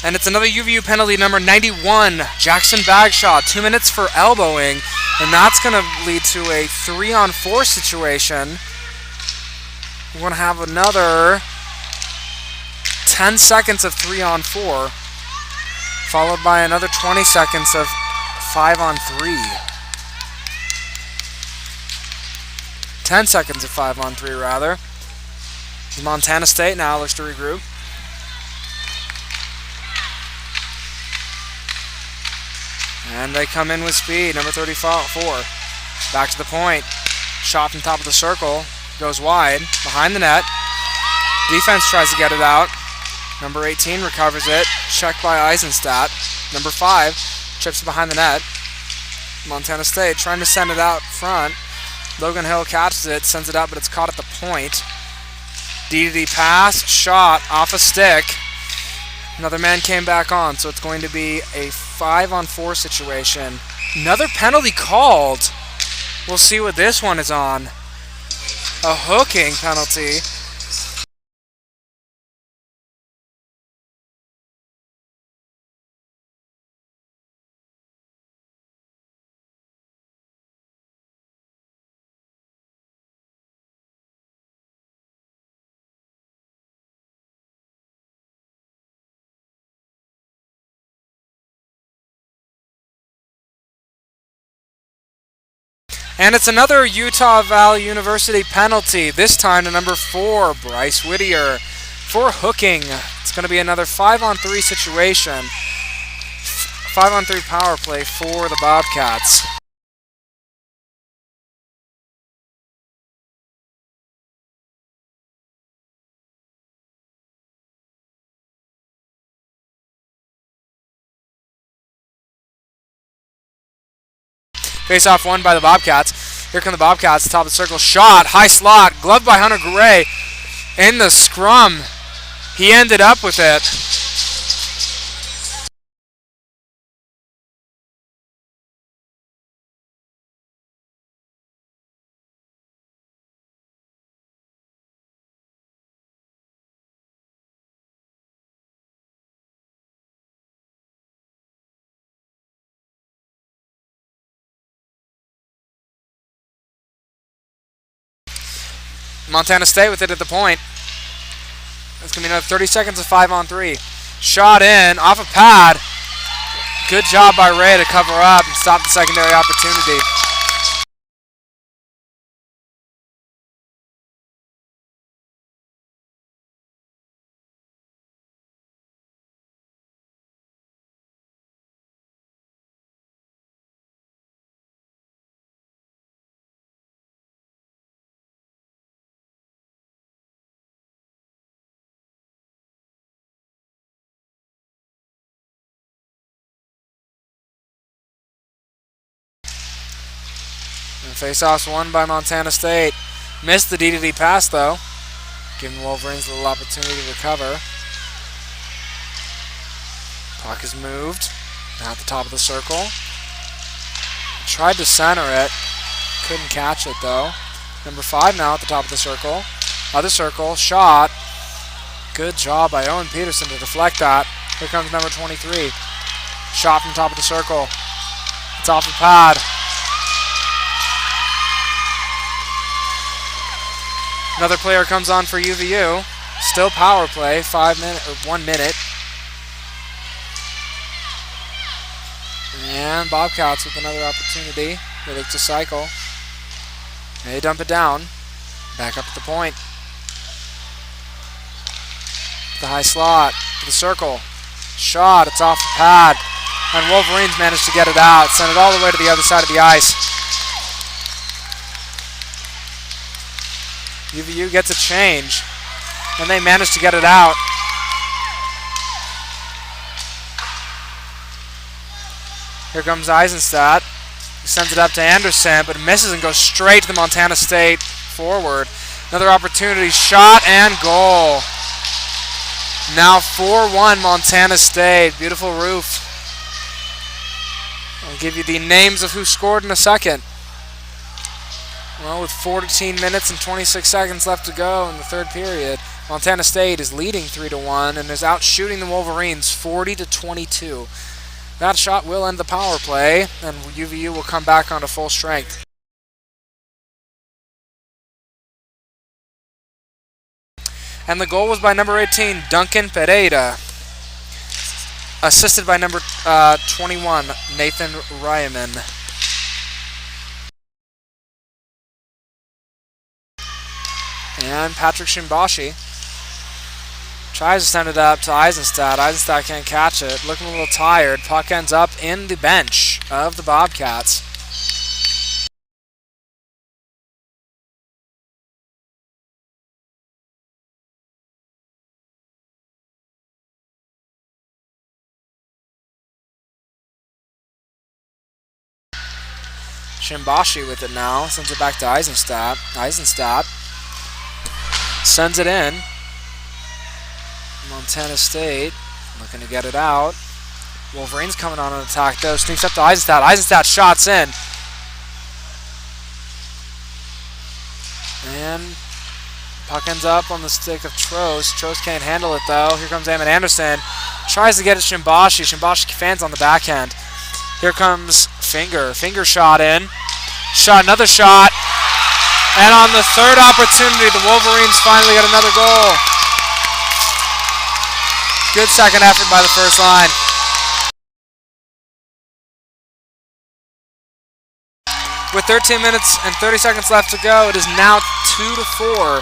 S1: And it's another UVU penalty, number 91, Jackson Bagshaw. 2 minutes for elbowing, and that's going to lead to a 3-on-4 situation. We're going to have another 10 seconds of 3-on-4, followed by another 20 seconds of 5-on-3. 10 seconds of 5-on-3, rather. Montana State now looks to regroup. And they come in with speed, number 34. Back to the point. Shot from top of the circle. Goes wide. Behind the net. Defense tries to get it out. Number 18 recovers it. Checked by Eisenstadt. Number 5 chips it behind the net. Montana State trying to send it out front. Logan Hill catches it, sends it out, but it's caught at the point. D pass. Shot off a stick. Another man came back on, so it's going to be a 5-on-4 situation. Another penalty called. We'll see what this one is on. A hooking penalty. And it's another Utah Valley University penalty, this time to number 4, Bryce Whittier, for hooking. It's going to be another 5-on-3 situation. 5-on-3 power play for the Bobcats. Face-off won by the Bobcats. Here come the Bobcats, top of the circle. Shot, high slot, gloved by Hunter Gray. In the scrum, he ended up with it. Montana State with it at the point. It's going to be another 30 seconds of 5-on-3. Shot in, off a pad. Good job by Ray to cover up and stop the secondary opportunity. Face-offs won by Montana State. Missed the D pass, though, giving the Wolverines a little opportunity to recover. Puck is moved. Now at the top of the circle. Tried to center it. Couldn't catch it, though. Number 5 now at the top of the circle. Other circle. Shot. Good job by Owen Peterson to deflect that. Here comes number 23. Shot from top of the circle. It's off the pad. Another player comes on for UVU. Still power play, 1 minute. And Bobcats with another opportunity. They look to cycle. They dump it down. Back up at the point. The high slot, to the circle. Shot, it's off the pad. And Wolverines managed to get it out, send it all the way to the other side of the ice. UVU gets a change, and they manage to get it out. Here comes Eisenstadt. He sends it up to Anderson, but misses and goes straight to the Montana State forward. Another opportunity, shot and goal. Now 4-1 Montana State. Beautiful roof. I'll give you the names of who scored in a second. Well, with 14 minutes and 26 seconds left to go in the third period, Montana State is leading 3-1 and is out shooting the Wolverines 40-22. That shot will end the power play, and UVU will come back onto full strength. And the goal was by number 18, Duncan Pereira. Assisted by number 21, Nathan Ryman. And Patrick Shimbashi tries to send it up to Eisenstadt. Eisenstadt can't catch it. Looking a little tired. Puck ends up in the bench of the Bobcats. Shimbashi with it now. Sends it back to Eisenstadt. Eisenstadt sends it in. Montana State looking to get it out. Wolverines coming on an attack though. Sneaks up to Eisenstadt. Eisenstadt shots in. And puck ends up on the stick of Trost. Trost can't handle it though. Here comes Eamon Anderson. Tries to get it Shimbashi. Shimbashi fans on the backhand. Here comes Finger. Finger shot in. Shot, another shot. And on the third opportunity, the Wolverines finally get another goal. Good second effort by the first line. With 13 minutes and 30 seconds left to go, it is now 2-4.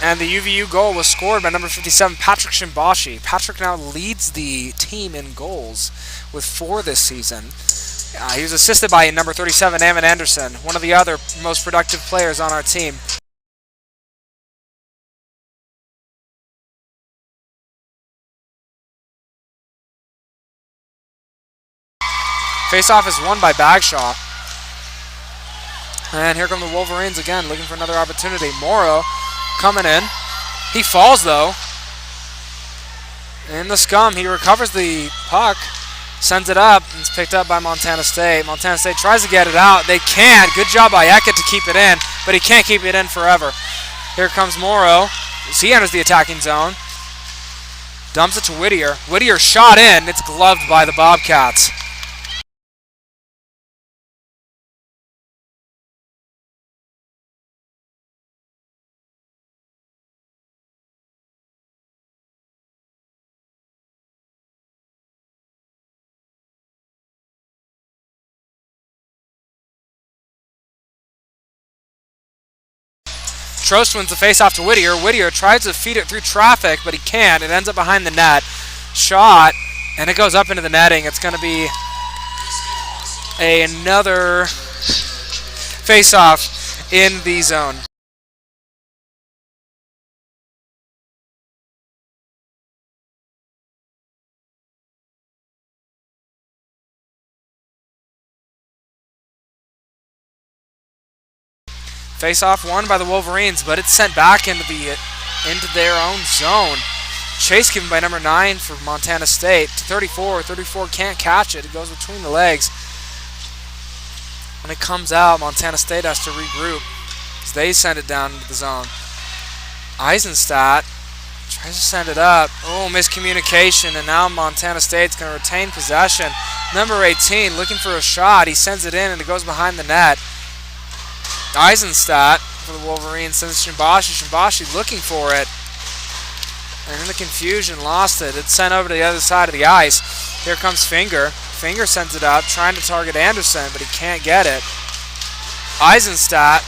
S1: And the UVU goal was scored by number 57, Patrick Shimbashi. Patrick now leads the team in goals with 4 this season. He was assisted by number 37, Eamon Anderson, one of the other most productive players on our team. Face-off is won by Bagshaw. And here come the Wolverines again, looking for another opportunity. Morrow coming in. He falls, though. In the scum, he recovers the puck, sends it up, and it's picked up by Montana State. Montana State tries to get it out. They can't. Good job by Eckett to keep it in, but he can't keep it in forever. Here comes Morrow as he enters the attacking zone. Dumps it to Whittier. Whittier shot in. It's gloved by the Bobcats. Trost wins the face-off to Whittier. Whittier tries to feed it through traffic, but he can't. It ends up behind the net. Shot, and it goes up into the netting. It's going to be another face-off in the zone. Face-off won by the Wolverines, but it's sent back into their own zone. Chase given by number 9 for Montana State to 34. 34 can't catch it. It goes between the legs. When it comes out, Montana State has to regroup as they send it down into the zone. Eisenstadt tries to send it up. Oh, miscommunication, and now Montana State's going to retain possession. Number 18 looking for a shot. He sends it in and it goes behind the net. Eisenstadt for the Wolverines sends Shimbashi. Shimbashi looking for it. And in the confusion, lost it. It's sent over to the other side of the ice. Here comes Finger. Finger sends it up, trying to target Anderson, but he can't get it. Eisenstadt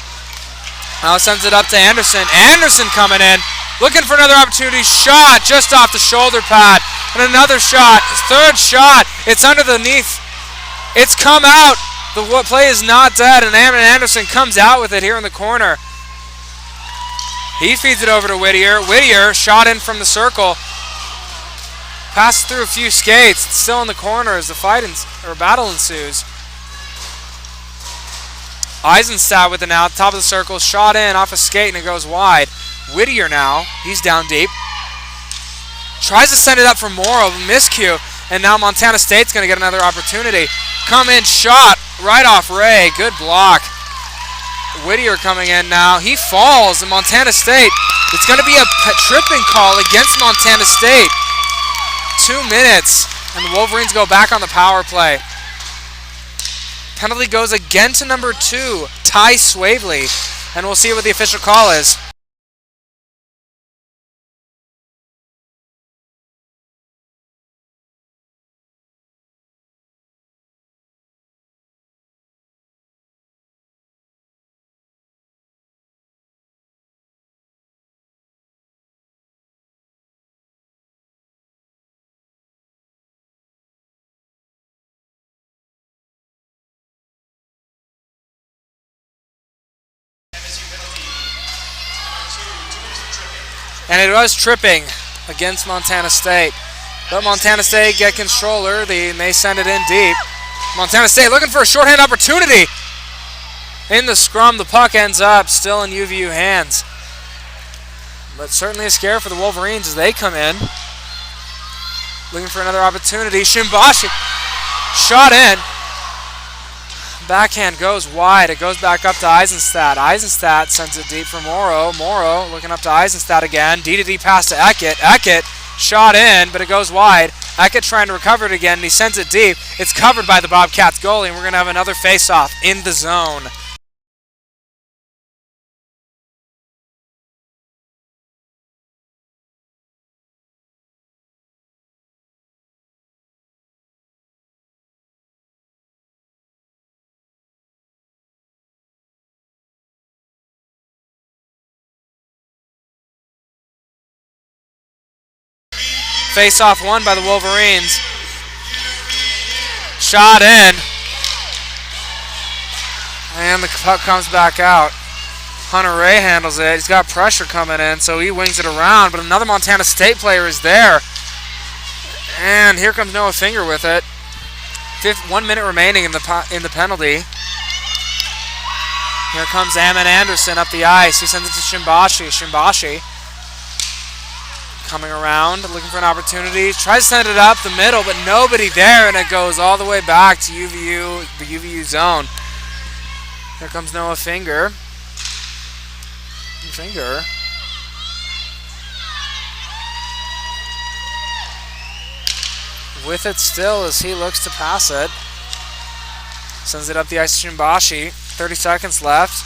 S1: now sends it up to Anderson. Anderson coming in, looking for another opportunity. Shot just off the shoulder pad. And another shot. His third shot. It's underneath. It's come out. The play is not dead, and Anderson comes out with it here in the corner. He feeds it over to Whittier. Whittier shot in from the circle. Passes through a few skates. It's still in the corner as the battle ensues. Eisenstadt with it now, top of the circle. Shot in off a skate, and it goes wide. Whittier now. He's down deep. Tries to send it up for Morrow. Miscue. And now Montana State's going to get another opportunity. Come in, shot right off Ray. Good block. Whittier coming in now. He falls, and Montana State, it's going to be a tripping call against Montana State. 2 minutes, and the Wolverines go back on the power play. Penalty goes again to number 2, Ty Swavely, and we'll see what the official call is. And it was tripping against Montana State. But Montana State get control early, and they send it in deep. Montana State looking for a shorthand opportunity. In the scrum, the puck ends up still in UVU hands. But certainly a scare for the Wolverines as they come in. Looking for another opportunity. Shimbashi shot in. Backhand goes wide. It goes back up to Eisenstadt. Eisenstadt sends it deep for Morrow. Morrow looking up to Eisenstadt again. D-to-D pass to Eckett. Eckett shot in, but it goes wide. Eckett trying to recover it again, and he sends it deep. It's covered by the Bobcats goalie, and we're going to have another face-off in the zone. Face-off won by the Wolverines. Shot in. And the puck comes back out. Hunter Ray handles it. He's got pressure coming in, so he wings it around. But another Montana State player is there. And here comes Noah Finger with it. 1 minute remaining in the penalty. Here comes Ammon Anderson up the ice. He sends it to Shimbashi. Shimbashi coming around, looking for an opportunity. Tries to send it up the middle, but nobody there, and it goes all the way back to UVU, the UVU zone. Here comes Noah Finger. Finger. With it still as he looks to pass it. Sends it up the ice to Shimbashi. 30 seconds left.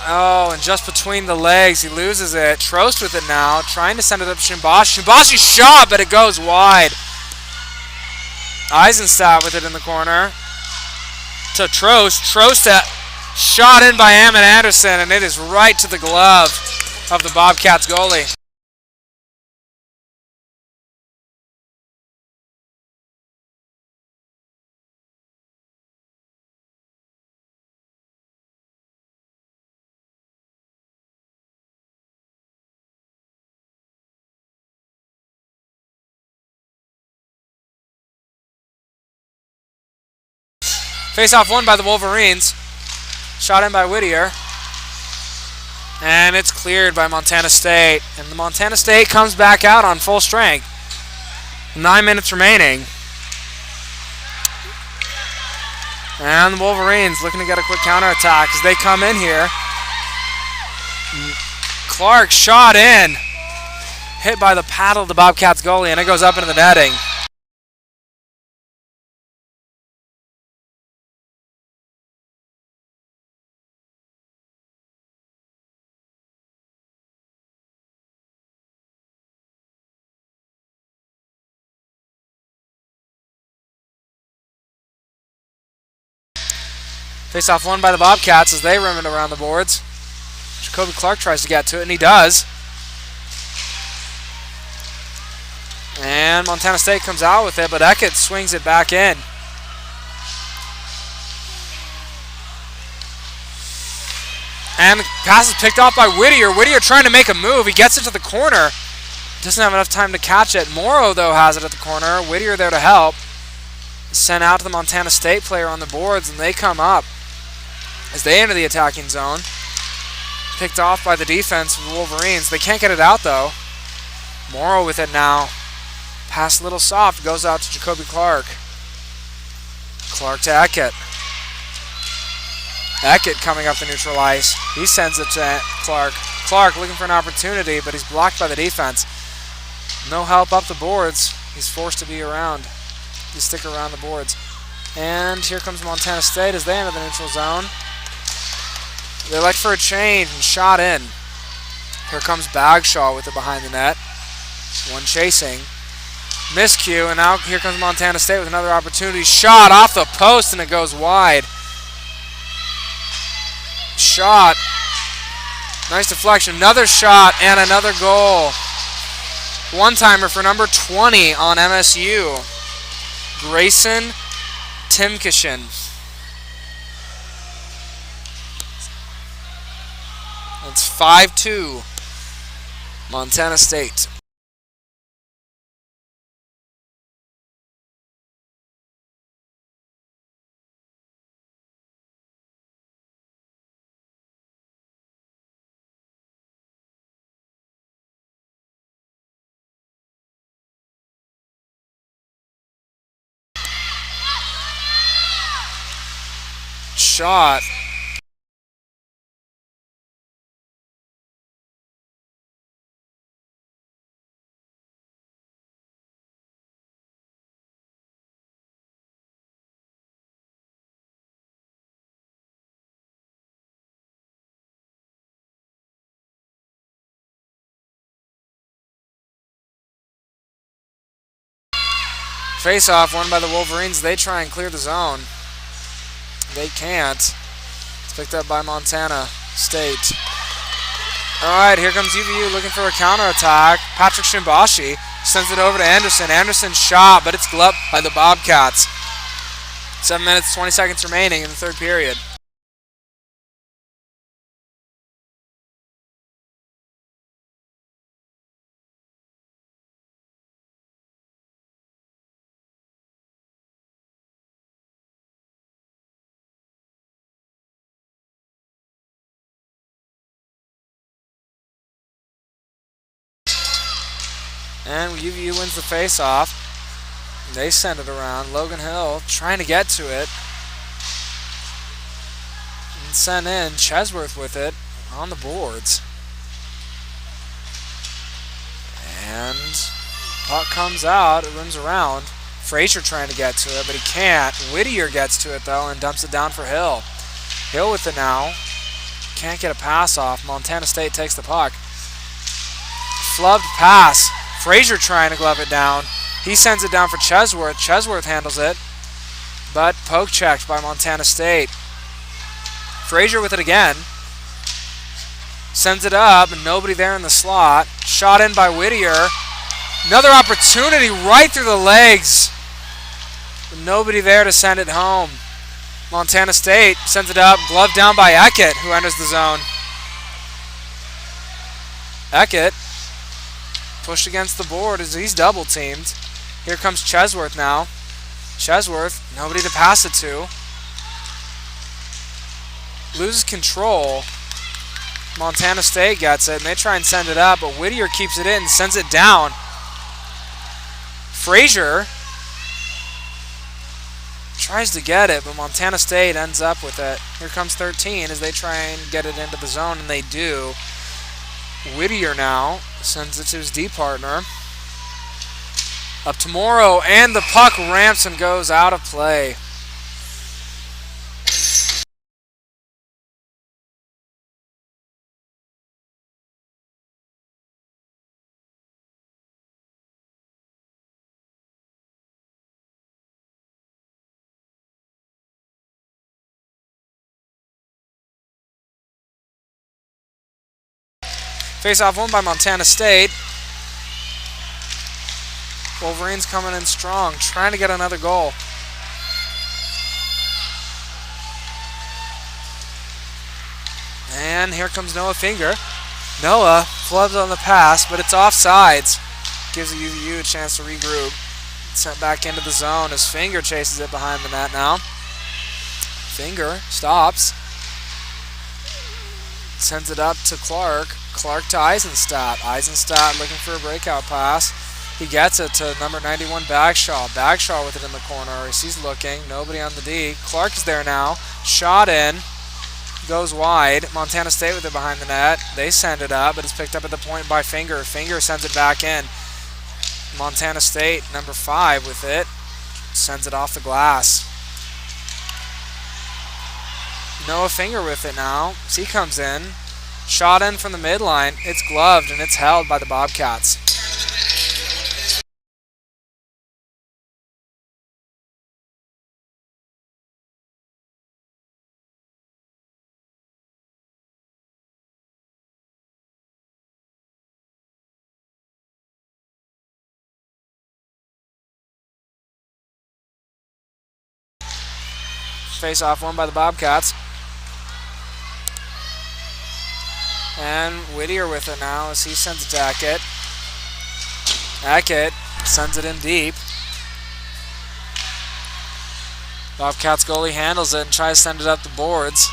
S1: Oh, and just between the legs, he loses it. Trost with it now, trying to send it up to Shimbashi. Shimbashi shot, but it goes wide. Eisenstadt with it in the corner. To Trost. Trost shot in by Ammon Anderson, and it is right to the glove of the Bobcats goalie. Face-off won by the Wolverines. Shot in by Whittier. And it's cleared by Montana State. And the Montana State comes back out on full strength. 9 minutes remaining. And the Wolverines looking to get a quick counterattack as they come in here. Clark shot in. Hit by the paddle of the Bobcats goalie, and it goes up into the netting. Face-off won by the Bobcats as they rim it around the boards. Jacoby Clark tries to get to it, and he does. And Montana State comes out with it, but Eckett swings it back in. And the pass is picked off by Whittier. Whittier trying to make a move. He gets it to the corner. Doesn't have enough time to catch it. Morrow, though, has it at the corner. Whittier there to help. Sent out to the Montana State player on the boards, and they come up as they enter the attacking zone. Picked off by the defense of the Wolverines. They can't get it out, though. Morrow with it now. Pass a little soft. Goes out to Jacoby Clark. Clark to Eckett. Eckett coming up the neutral ice. He sends it to Clark. Clark looking for an opportunity, but he's blocked by the defense. No help up the boards. He's forced to be around. To stick around the boards. And here comes Montana State as they enter the neutral zone. They elect for a change and shot in. Here comes Bagshaw with it behind the net. One chasing. Miscue, and now here comes Montana State with another opportunity. Shot off the post, and it goes wide. Shot. Nice deflection. Another shot and another goal. One-timer for number 20 on MSU. Grayson Timkishin. It's 5-2. Montana State. Shot. Face-off won by the Wolverines. They try and clear the zone. They can't. It's picked up by Montana State. Alright, here comes UVU looking for a counterattack. Patrick Shimbashi sends it over to Anderson. Anderson's shot, but it's gloved by the Bobcats. 7 minutes, 20 seconds remaining in the third period. And UVU wins the face-off. They send it around. Logan Hill trying to get to it. And sent in. Chesworth with it on the boards. And puck comes out. It rims around. Frazier trying to get to it, but he can't. Whittier gets to it, though, and dumps it down for Hill. Hill with it now. Can't get a pass off. Montana State takes the puck. Flubbed pass. Frazier trying to glove it down. He sends it down for Chesworth. Chesworth handles it, but poke checked by Montana State. Frazier with it again. Sends it up, and nobody there in the slot. Shot in by Whittier. Another opportunity right through the legs. But nobody there to send it home. Montana State sends it up, gloved down by Eckett, who enters the zone. Eckett pushed against the board as he's double teamed. Here comes Chesworth now. Chesworth, nobody to pass it to. Loses control. Montana State gets it, and they try and send it up, but Whittier keeps it in and sends it down. Frazier tries to get it, but Montana State ends up with it. Here comes 13 as they try and get it into the zone, and they do. Whittier now sends it to his D partner. Up to Morrow, and the puck ramps and goes out of play. Face-off won by Montana State. Wolverines coming in strong, trying to get another goal. And here comes Noah Finger. Noah flubs on the pass, but it's offsides. Gives the UVU a chance to regroup. Sent back into the zone as Finger chases it behind the net now. Finger stops. Sends it up to Clark. Clark to Eisenstadt. Eisenstadt looking for a breakout pass. He gets it to number 91, Bagshaw. Bagshaw with it in the corner. He's looking. Nobody on the D. Clark is there now. Shot in. Goes wide. Montana State with it behind the net. They send it up, but it's picked up at the point by Finger. Finger sends it back in. Montana State, number 5 with it. Sends it off the glass. Noah Finger with it now. He comes in. Shot in from the midline. It's gloved, and it's held by the Bobcats. Face-off won by the Bobcats. And Whittier with it now as he sends it to Eckett. Eckett sends it in deep. Bobcats goalie handles it and tries to send it up the boards.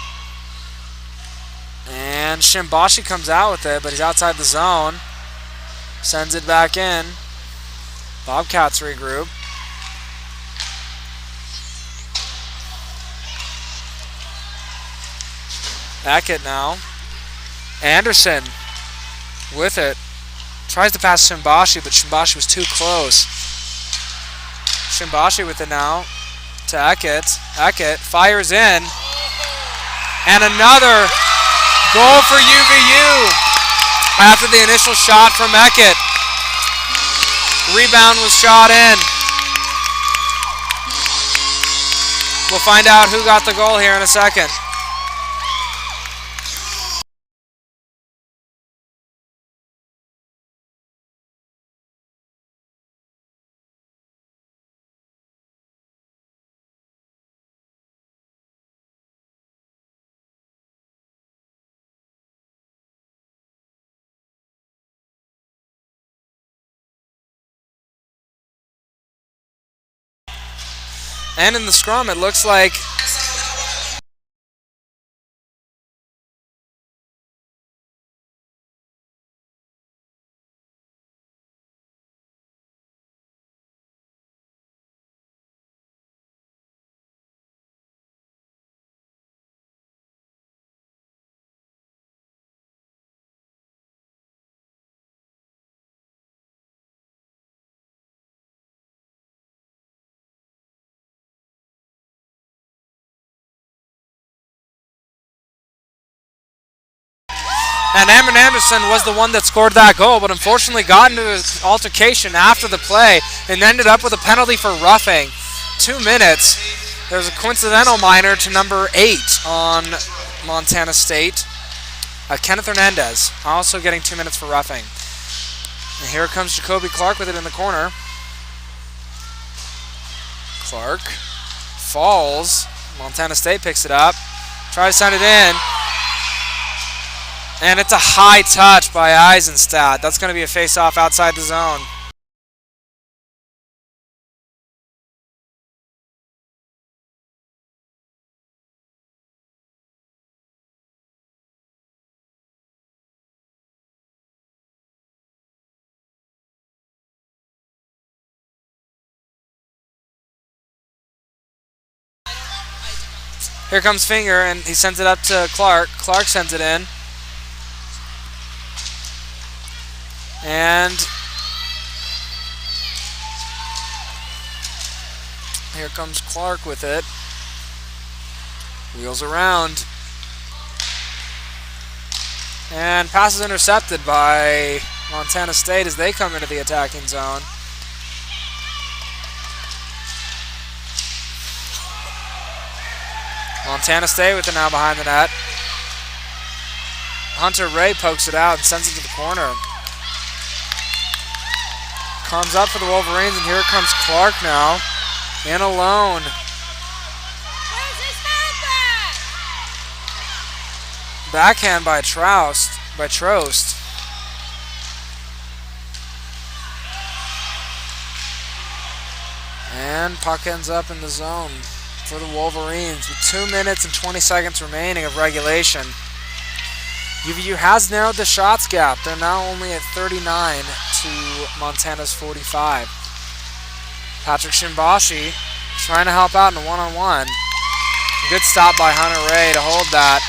S1: And Shimbashi comes out with it, but he's outside the zone. Sends it back in. Bobcats regroup. Eckett now. Anderson with it. Tries to pass Shimbashi, but Shimbashi was too close. Shimbashi with it now to Eckett. Eckett fires in. And another goal for UVU after the initial shot from Eckett. Rebound was shot in. We'll find out who got the goal here in a second. And in the scrum, it looks like and Amron Anderson was the one that scored that goal, but unfortunately got into an altercation after the play and ended up with a penalty for roughing. 2 minutes. There's a coincidental minor to number 8 on Montana State. Kenneth Hernandez also getting 2 minutes for roughing. And here comes Jacoby Clark with it in the corner. Clark falls. Montana State picks it up. Tries to send it in. And it's a high touch by Eisenstadt. That's going to be a face-off outside the zone. Here comes Finger, and he sends it up to Clark. Clark sends it in. And here comes Clark with it. Wheels around. And pass is intercepted by Montana State as they come into the attacking zone. Montana State with it now behind the net. Hunter Ray pokes it out and sends it to the corner. Comes up for the Wolverines, and here comes Clark now. In alone. Backhand by Trost. And puck ends up in the zone for the Wolverines with 2 minutes and 20 seconds remaining of regulation. UVU has narrowed the shots gap. They're now only at 39 to Montana's 45. Patrick Shimbashi trying to help out in a one-on-one. Good stop by Hunter Ray to hold that.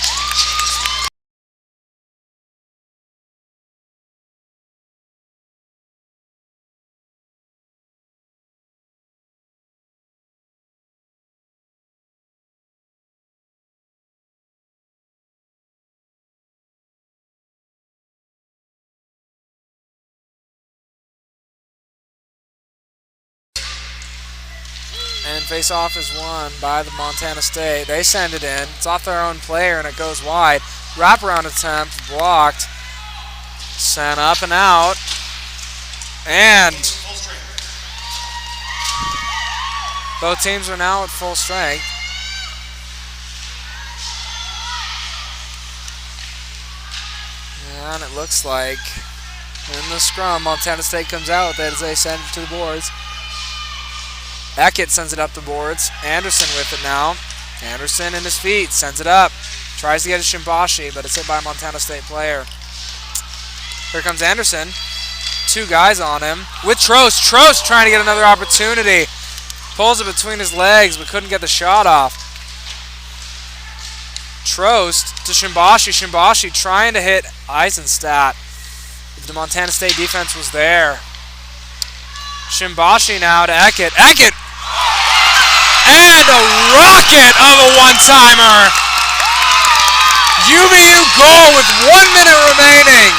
S1: And face-off is won by the Montana State. They send it in. It's off their own player, and it goes wide. Wraparound attempt blocked. Sent up and out. And both teams are now at full strength. And it looks like in the scrum, Montana State comes out with it as they send it to the boards. Eckett sends it up the boards. Anderson with it now. Anderson in his feet, sends it up. Tries to get to Shimbashi, but it's hit by a Montana State player. Here comes Anderson. 2 guys on him. With Trost. Trost trying to get another opportunity. Pulls it between his legs, but couldn't get the shot off. Trost to Shimbashi. Shimbashi trying to hit Eisenstadt. The Montana State defense was there. Shimbashi now to Eckett. Eckett! And a rocket of a one-timer. UVU goal with 1 minute remaining.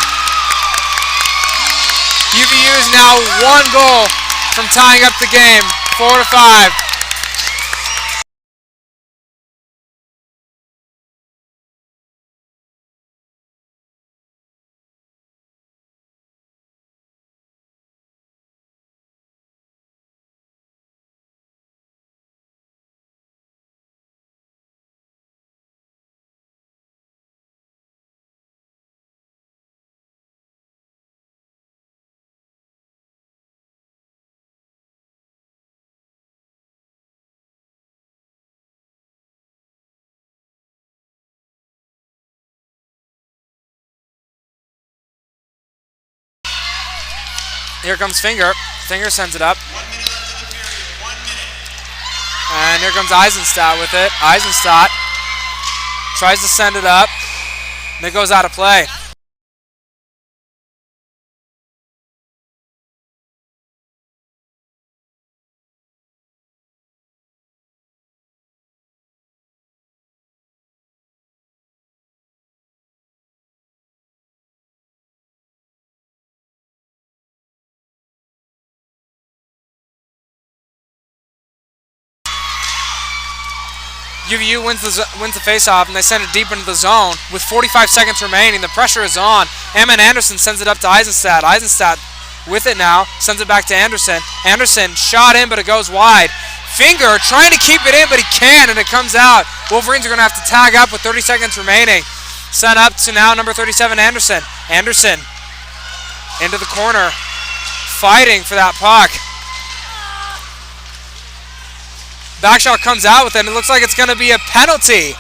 S1: UVU is now 1 goal from tying up the game, 4-5. Here comes Finger. Finger sends it up.
S2: 1 minute left in the period. 1 minute.
S1: And here comes Eisenstadt with it. Eisenstadt tries to send it up. And it goes out of play. UVU wins the face-off, and they send it deep into the zone with 45 seconds remaining. The pressure is on. Eamon Anderson sends it up to Eisenstadt. Eisenstadt with it now, sends it back to Anderson. Anderson shot in, but it goes wide. Finger trying to keep it in, but he can't, and it comes out. Wolverines are going to have to tag up with 30 seconds remaining. Sent up to now number 37, Anderson. Anderson into the corner, fighting for that puck. Backshot comes out with it, and it looks like it's going to be a penalty.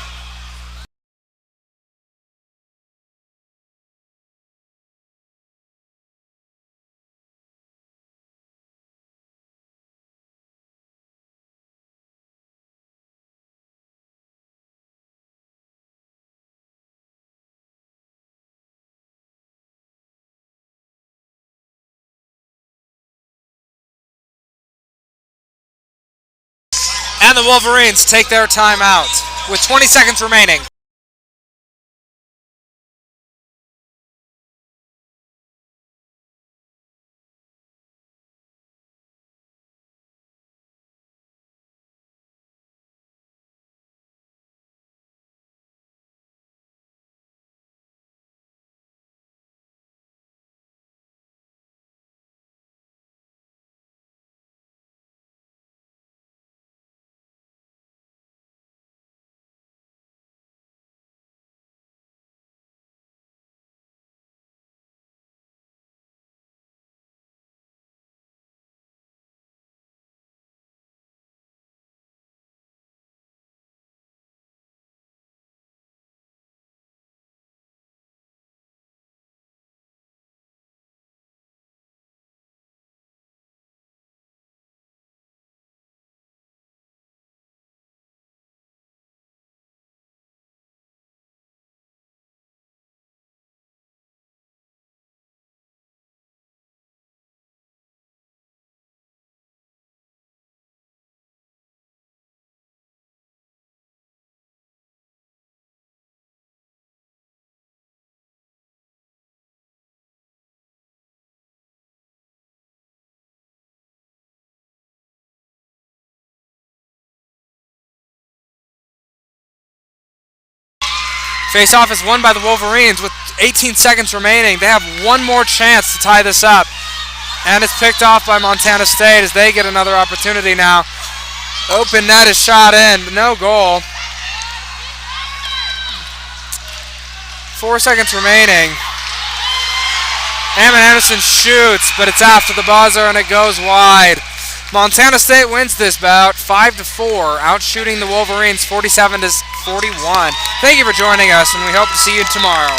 S1: And the Wolverines take their timeout with 20 seconds remaining. Face-off is won by the Wolverines with 18 seconds remaining. They have one more chance to tie this up. And it's picked off by Montana State as they get another opportunity now. Open net is shot in, but no goal. 4 seconds remaining. Hammond Anderson shoots, but it's after the buzzer and it goes wide. Montana State wins this bout 5-4, outshooting the Wolverines 47-41. Thank you for joining us, and we hope to see you tomorrow.